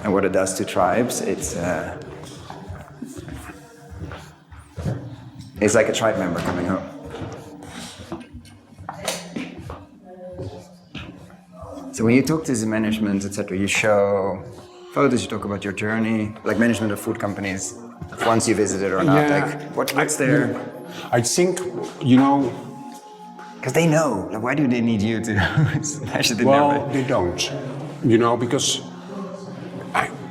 and what it does to tribes. It's like a tribe member coming home. So when you talk to the management, etc., you show photos, you talk about your journey, like management of food companies, once you visited or not. Like, what's their... I think, Because they know. Like, why do they need you to smash it in well, their way? they don't, because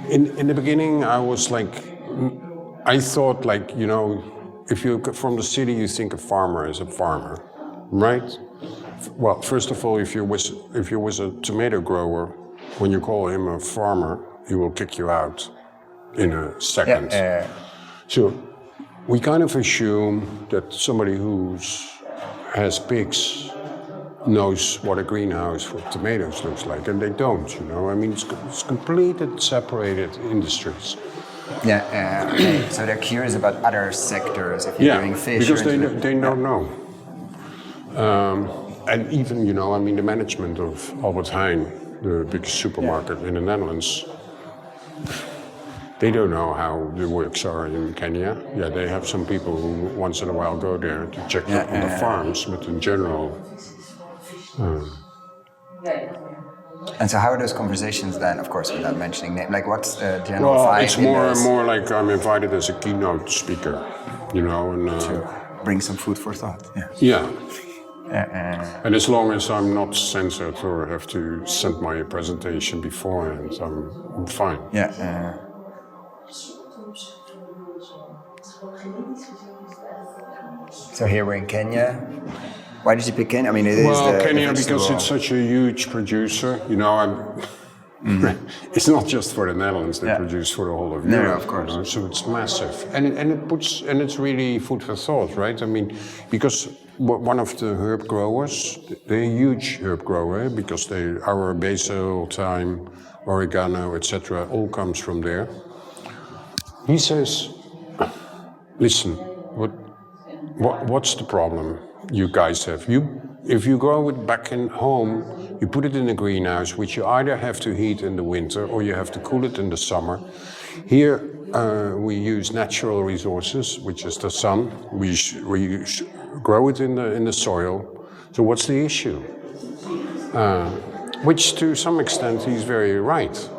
in the beginning I was like, I thought like, if you're from the city, you think a farmer is a farmer, right? Well, first of all, if you was a tomato grower, when you call him a farmer, he will kick you out in a second. So we kind of assume that somebody who has pigs knows what a greenhouse for tomatoes looks like, and they don't. I mean, it's completely separated industries. Okay. So they're curious about other sectors. If you're doing fish, because they don't know. And even, the management of Albert Heijn, the big supermarket in the Netherlands, they don't know how the works are in Kenya. Yeah, they have some people who once in a while go there to check on the farms, but in general... And so how are those conversations then, of course, without mentioning name? Like, what's the general vibe? It's more like I'm invited as a keynote speaker, and... to bring some food for thought, Yeah. And as long as I'm not censored or have to send my presentation beforehand, I'm fine. So here we're in Kenya. Why did you pick Kenya? I mean, Kenya because it's such a huge producer. It's not just for the Netherlands; they produce for the whole of Europe. No, of course. So it's massive, and it's really food for thought, right? I mean, because one of the herb growers, they're a huge herb grower because our basil, thyme, oregano, etc., all comes from there. He says, "Listen, what's the problem you guys have? If you grow it back in home, you put it in a greenhouse, which you either have to heat in the winter or you have to cool it in the summer. Here we use natural resources, which is the sun. We grow it in the soil. So what's the issue?" Which to some extent he's very right.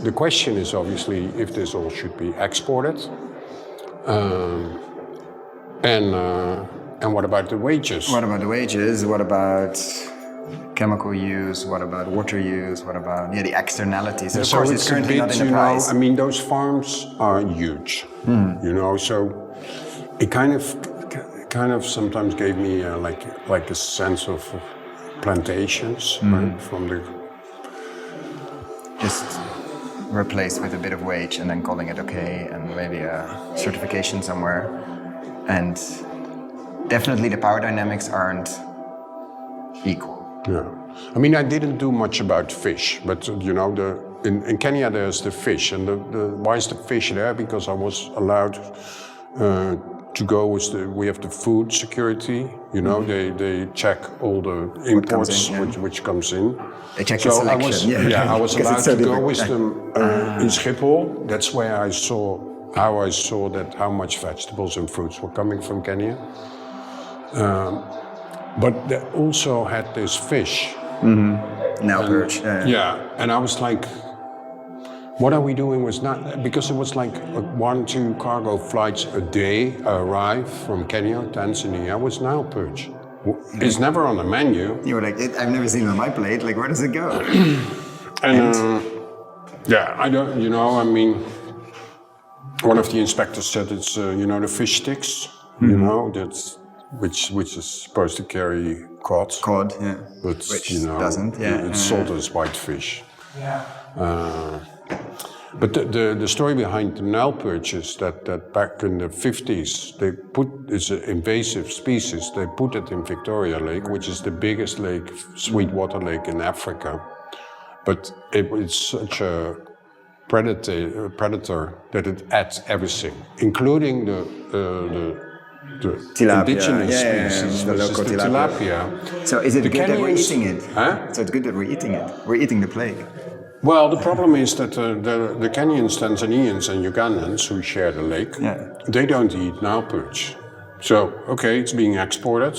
The question is obviously if this all should be exported. And what about the wages? What about the wages? What about chemical use? What about water use? What about the externalities? Of course, it's currently not in the price. I mean, those farms are huge. So it kind of sometimes gave me like a sense of plantations, right? From the just replaced with a bit of wage and then calling it okay, and maybe a certification somewhere. And definitely the power dynamics aren't equal. Yeah. I mean, I didn't do much about fish, but in Kenya there's the fish, and why is the fish there? Because I was allowed to go we have the food security, they check all the imports which comes in. They check the selection. I was allowed to go with them in Schiphol. That's where I saw how much vegetables and fruits were coming from Kenya. But they also had this fish. Now perch. And I was like, what are we doing with that? Because it was like 1-2 cargo flights a day arrive from Kenya, Tanzania, with Nile perch. It's never on the menu. You were like, I've never seen it on my plate. Like, where does it go? I don't, I mean, one of the inspectors said it's, the fish sticks, that's which is supposed to carry cod. Cod, But, which doesn't, it's sold as white fish. But the story behind the Nile perch is that back in the 50s, it's an invasive species, they put it in Victoria Lake, which is the biggest sweetwater lake in Africa. But it's such a predator that it eats everything, including the Tilapia, indigenous yeah, species, the which local is the tilapia. So is it good that we're Kenyans- eating it? Huh? So it's good that we're eating it. We're eating the plague. Well, the problem is that the Kenyans, Tanzanians, and Ugandans who share the lake, they don't eat Nile perch. So, okay, it's being exported,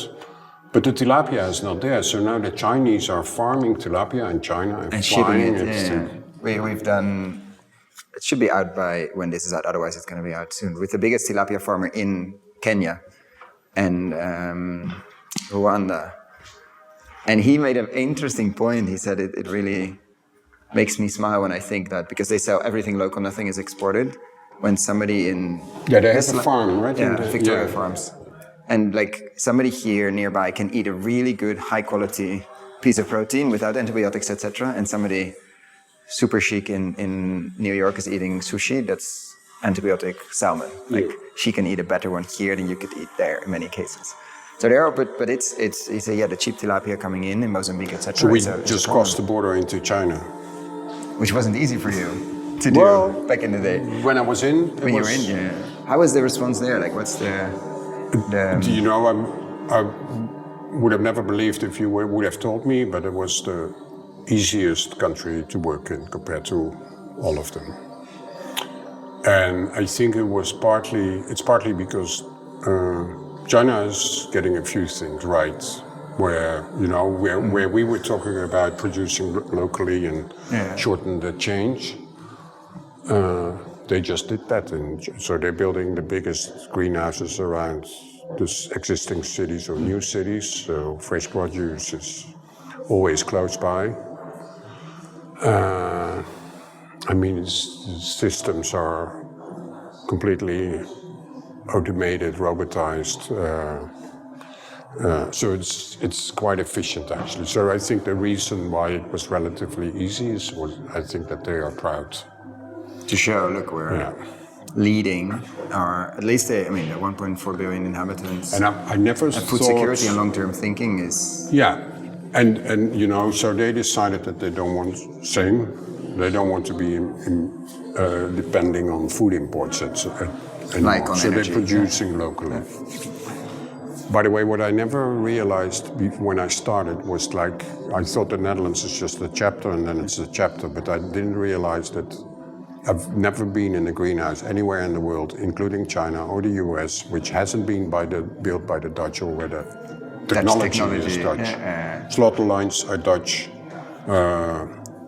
but the tilapia is not there. So now the Chinese are farming tilapia in China and shipping flying it. it to... We've done. It should be out by when this is out. Otherwise, it's going to be out soon. With the biggest tilapia farmer in Kenya and Rwanda, and he made an interesting point. He said it really makes me smile when I think that, because they sell everything local, nothing is exported. When somebody in they have a farm, right? Victoria Farms, and like somebody here nearby can eat a really good, high quality piece of protein without antibiotics, etc. And somebody super chic in New York is eating sushi that's antibiotic salmon. Like she can eat a better one here than you could eat there in many cases. So there are, but it's the cheap tilapia coming in Mozambique, etc. So we just crossed the border into China, which wasn't easy for you to do back in the day. When I was in, when you were in, how was the response there? Like, what's the Do you know, I would have never believed if you would have told me, but it was the easiest country to work in compared to all of them. And I think it's partly because China is getting a few things right, where we were talking about producing locally and shorten the change. They just did that, and so they're building the biggest greenhouses around the existing cities or new cities. So fresh produce is always close by. I mean, systems are completely automated, robotized. So it's quite efficient actually. So I think the reason why it was relatively easy is I think that they are proud to show, look, we're leading, or at least the 1.4 billion inhabitants. And I never thought... food security and long-term thinking is... Yeah, and so they decided that they don't want they don't want to be depending on food imports anymore. Like on so energy, they're producing locally. Yeah. By the way, what I never realized when I started was like, I thought the Netherlands is just a chapter and then it's a chapter, but I didn't realize that I've never been in a greenhouse anywhere in the world, including China or the US, which hasn't been built by the Dutch, or where the technology is Dutch. Slaughter lines are Dutch.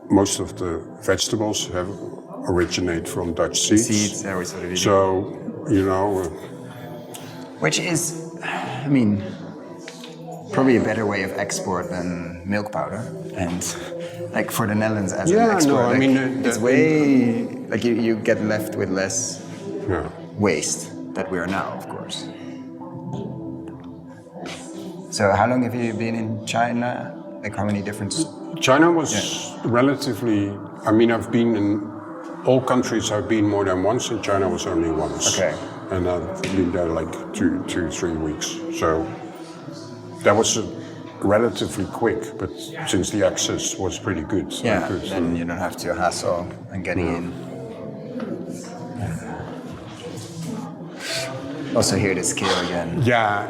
Most of the vegetables originate from Dutch seeds. So, which is, probably a better way of export than milk powder. And like for the Netherlands as an export, it's way, like you get left with less waste that we are now, of course. So how long have you been in China? Like how many different... China was relatively, I've been in all countries. I've been more than once. In China was only once. Okay. And I've been there like 2-3 weeks. So that was relatively quick, but since the access was pretty good. Then you don't have to hassle and getting in. Also hear the scale again. Yeah,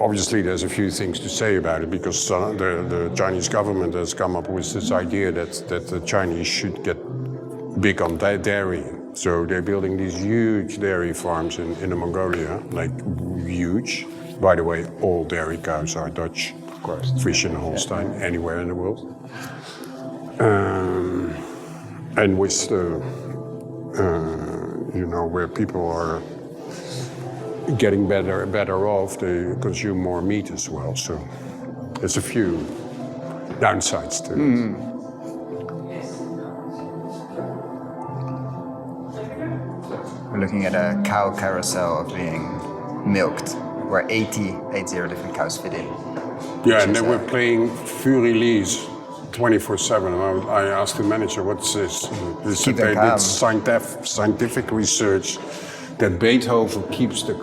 obviously there's a few things to say about it, because the Chinese government has come up with this idea that the Chinese should get big on dairy. So they're building these huge dairy farms in Mongolia, like huge. By the way, all dairy cows are Dutch, of course. Friesian Holstein, anywhere in the world. And with the, where people are getting better off, they consume more meat as well. So there's a few downsides to it. We're looking at a cow carousel of being milked, where 80 different cows fit in. Yeah, and they were playing Fury-Lise 24/7. I asked the manager, what's this? They said they did scientific research that Beethoven keeps the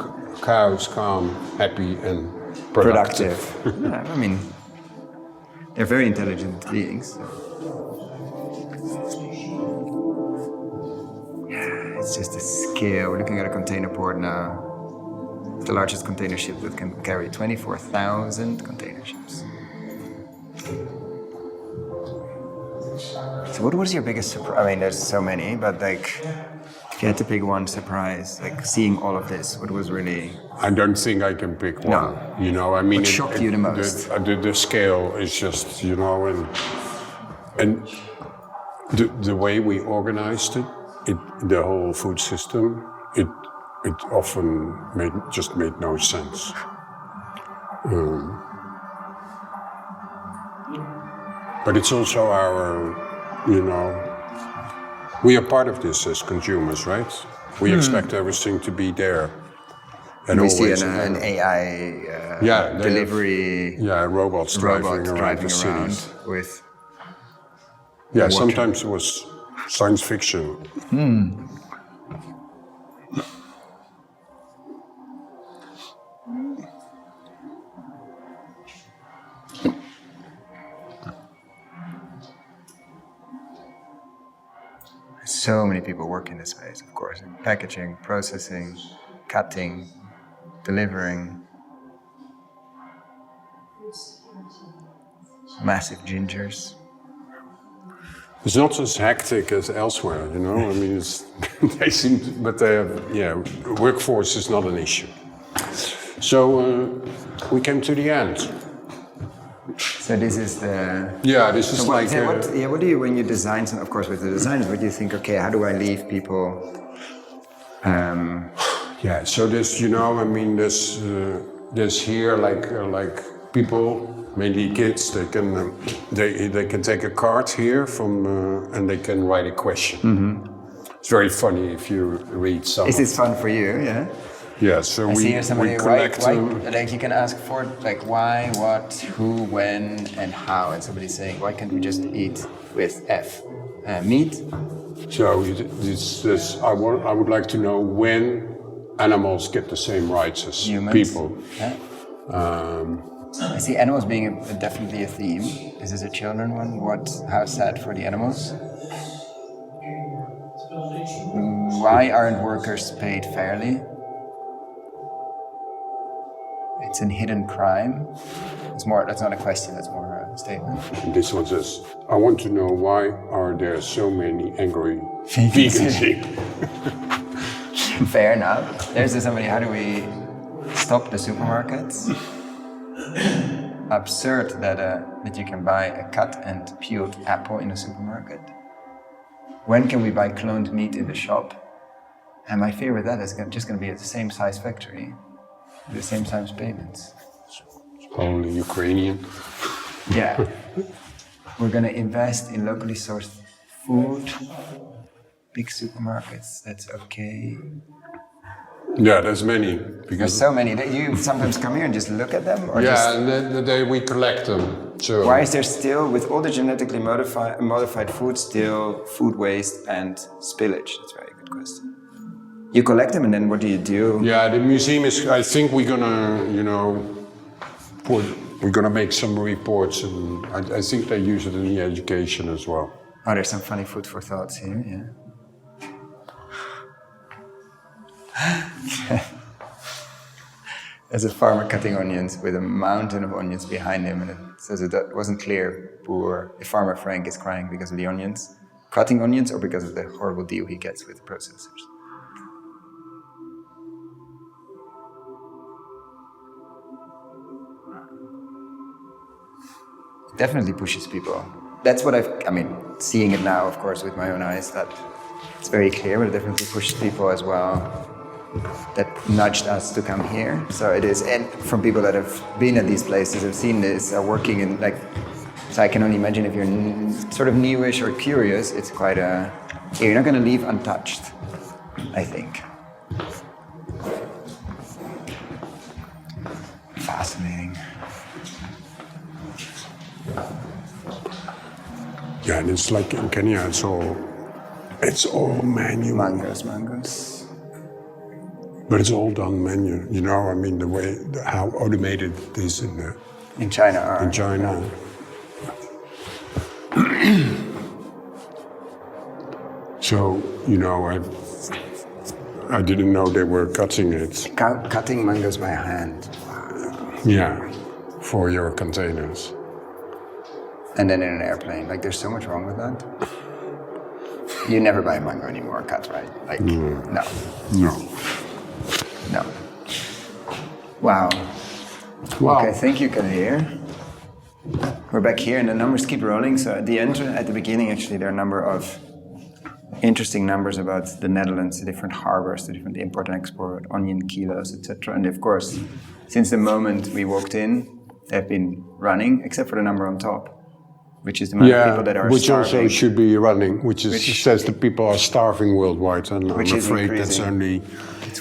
cows calm, happy, and productive. They're very intelligent beings. It's just a scale. We're looking at a container port now. The largest container ship that can carry 24,000 container ships. So what was your biggest surprise? I mean, there's so many, but like, if you had to pick one surprise, like seeing all of this, what was really... I don't think I can pick one. No. You know, I mean, What shocked you the most? The scale is just, you know, and the way we organized it, the whole food system, it often made no sense. But it's also our, you know, we are part of this as consumers, right? We expect everything to be there. And we see always an AI delivery... robots driving around the cities. With... Yeah, sometimes it was science fiction. So many people work in this space, of course, in packaging, processing, cutting, delivering. Massive gingers. It's not as hectic as elsewhere, you know. I mean, they seem, but they have, workforce is not an issue. So we came to the end. So this is the... Yeah, this is what do you, when you design some, of course with the designers, what do you think, okay, how do I leave people... Yeah, so there's, you know, I mean, there's here like people, mainly kids, they can take a card here from, and they can write a question. Mm-hmm. It's very funny if you read some. Is this fun for you, yeah? Yeah, so we collect them. Like you can ask for like why, what, who, when, and how, and somebody's saying, why can't we just eat with F? Meat? So this, I would like to know when animals get the same rights as humans. People. Yeah. I see animals being definitely a theme. Is this a children one? How sad for the animals? Why aren't workers paid fairly? It's a hidden crime. That's not a question, that's more a statement. And this one says, I want to know why are there so many angry vegans here? Fair enough. There's somebody, how do we stop the supermarkets? Absurd that you can buy a cut and peeled apple in a supermarket. When can we buy cloned meat in the shop? And my fear with that is just going to be at the same size factory, the same size payments. Only Ukrainian. Yeah. We're going to invest in locally sourced food, big supermarkets, that's okay. Yeah, there's many. There's so many. You sometimes come here and just look at them? Or and then we collect them. So why is there still, with all the genetically modified food, still food waste and spillage? That's a very good question. You collect them and then what do you do? Yeah, the museum is, I think we're gonna, we're gonna make some reports, and I think they use it in the education as well. Oh, there's some funny food for thoughts here, yeah. There's a farmer cutting onions with a mountain of onions behind him, and it says it wasn't clear if farmer Frank is crying because of the onions, cutting onions, or because of the horrible deal he gets with processors. It definitely pushes people. That's what seeing it now, of course, with my own eyes, that it's very clear, but it definitely pushes people as well. That nudged us to come here. So it is, and from people that have been at these places, have seen this, are working in so I can only imagine if you're sort of newish or curious, it's quite you're not going to leave untouched, I think. Fascinating. Yeah, and it's like in Kenya, it's all manual. Mangoes. But it's all done manual, the way, how automated it is in China. In China. So, I didn't know they were cutting it. Cutting mangoes by hand. Yeah, for your containers. And then in an airplane. Like, there's so much wrong with that. You never buy a mango anymore cut, right? Like, no. Wow. Okay, thank you, Kadir. We're back here and the numbers keep rolling. So at the beginning, actually, there are a number of interesting numbers about the Netherlands, the different harbors, the different import and export, onion kilos, etc. And of course, since the moment we walked in, they've been running, except for the number on top, which is the amount of people that are which starving. Also should be running, which says that people are starving worldwide, and I'm afraid that's only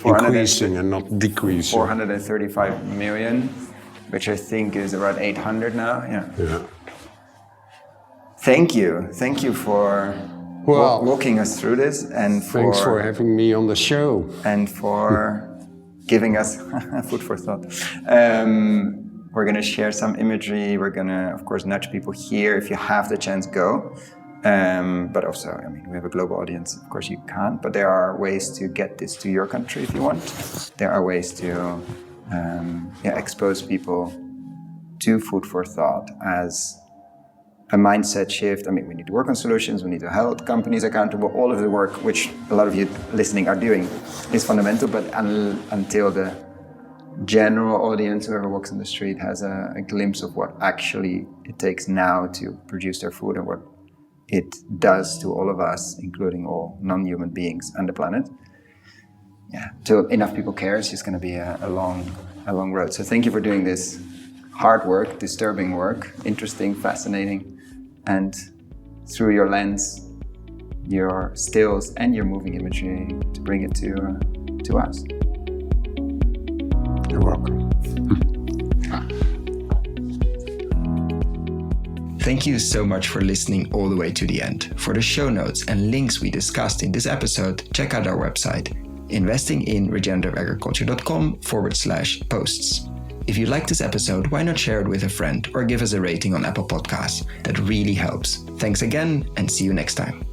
increasing and not decreasing. 435 million, which I think is around 800 now. Yeah. Thank you for walking us through this, and thanks for having me on the show, and for giving us food for thought. We're going to share some imagery. We're going to, of course, nudge people here. If you have the chance, go. But also, I mean, we have a global audience. Of course, you can't. But there are ways to get this to your country if you want. There are ways to expose people to food for thought as a mindset shift. I mean, we need to work on solutions. We need to hold companies accountable. All of the work, which a lot of you listening are doing, is fundamental. But until the general audience, whoever walks in the street, has a glimpse of what actually it takes now to produce their food and what it does to all of us, including all non-human beings and the planet. Yeah, till enough people care, it's just going to be a long road. So thank you for doing this hard work, disturbing work, interesting, fascinating, and through your lens, your stills, and your moving imagery to bring it to us. You're welcome. Thank you so much for listening all the way to the end. For the show notes and links we discussed in this episode, check out our website, investinginregenerativeagriculture.com/posts. If you like this episode, why not share it with a friend or give us a rating on Apple Podcasts? That really helps. Thanks again, and see you next time.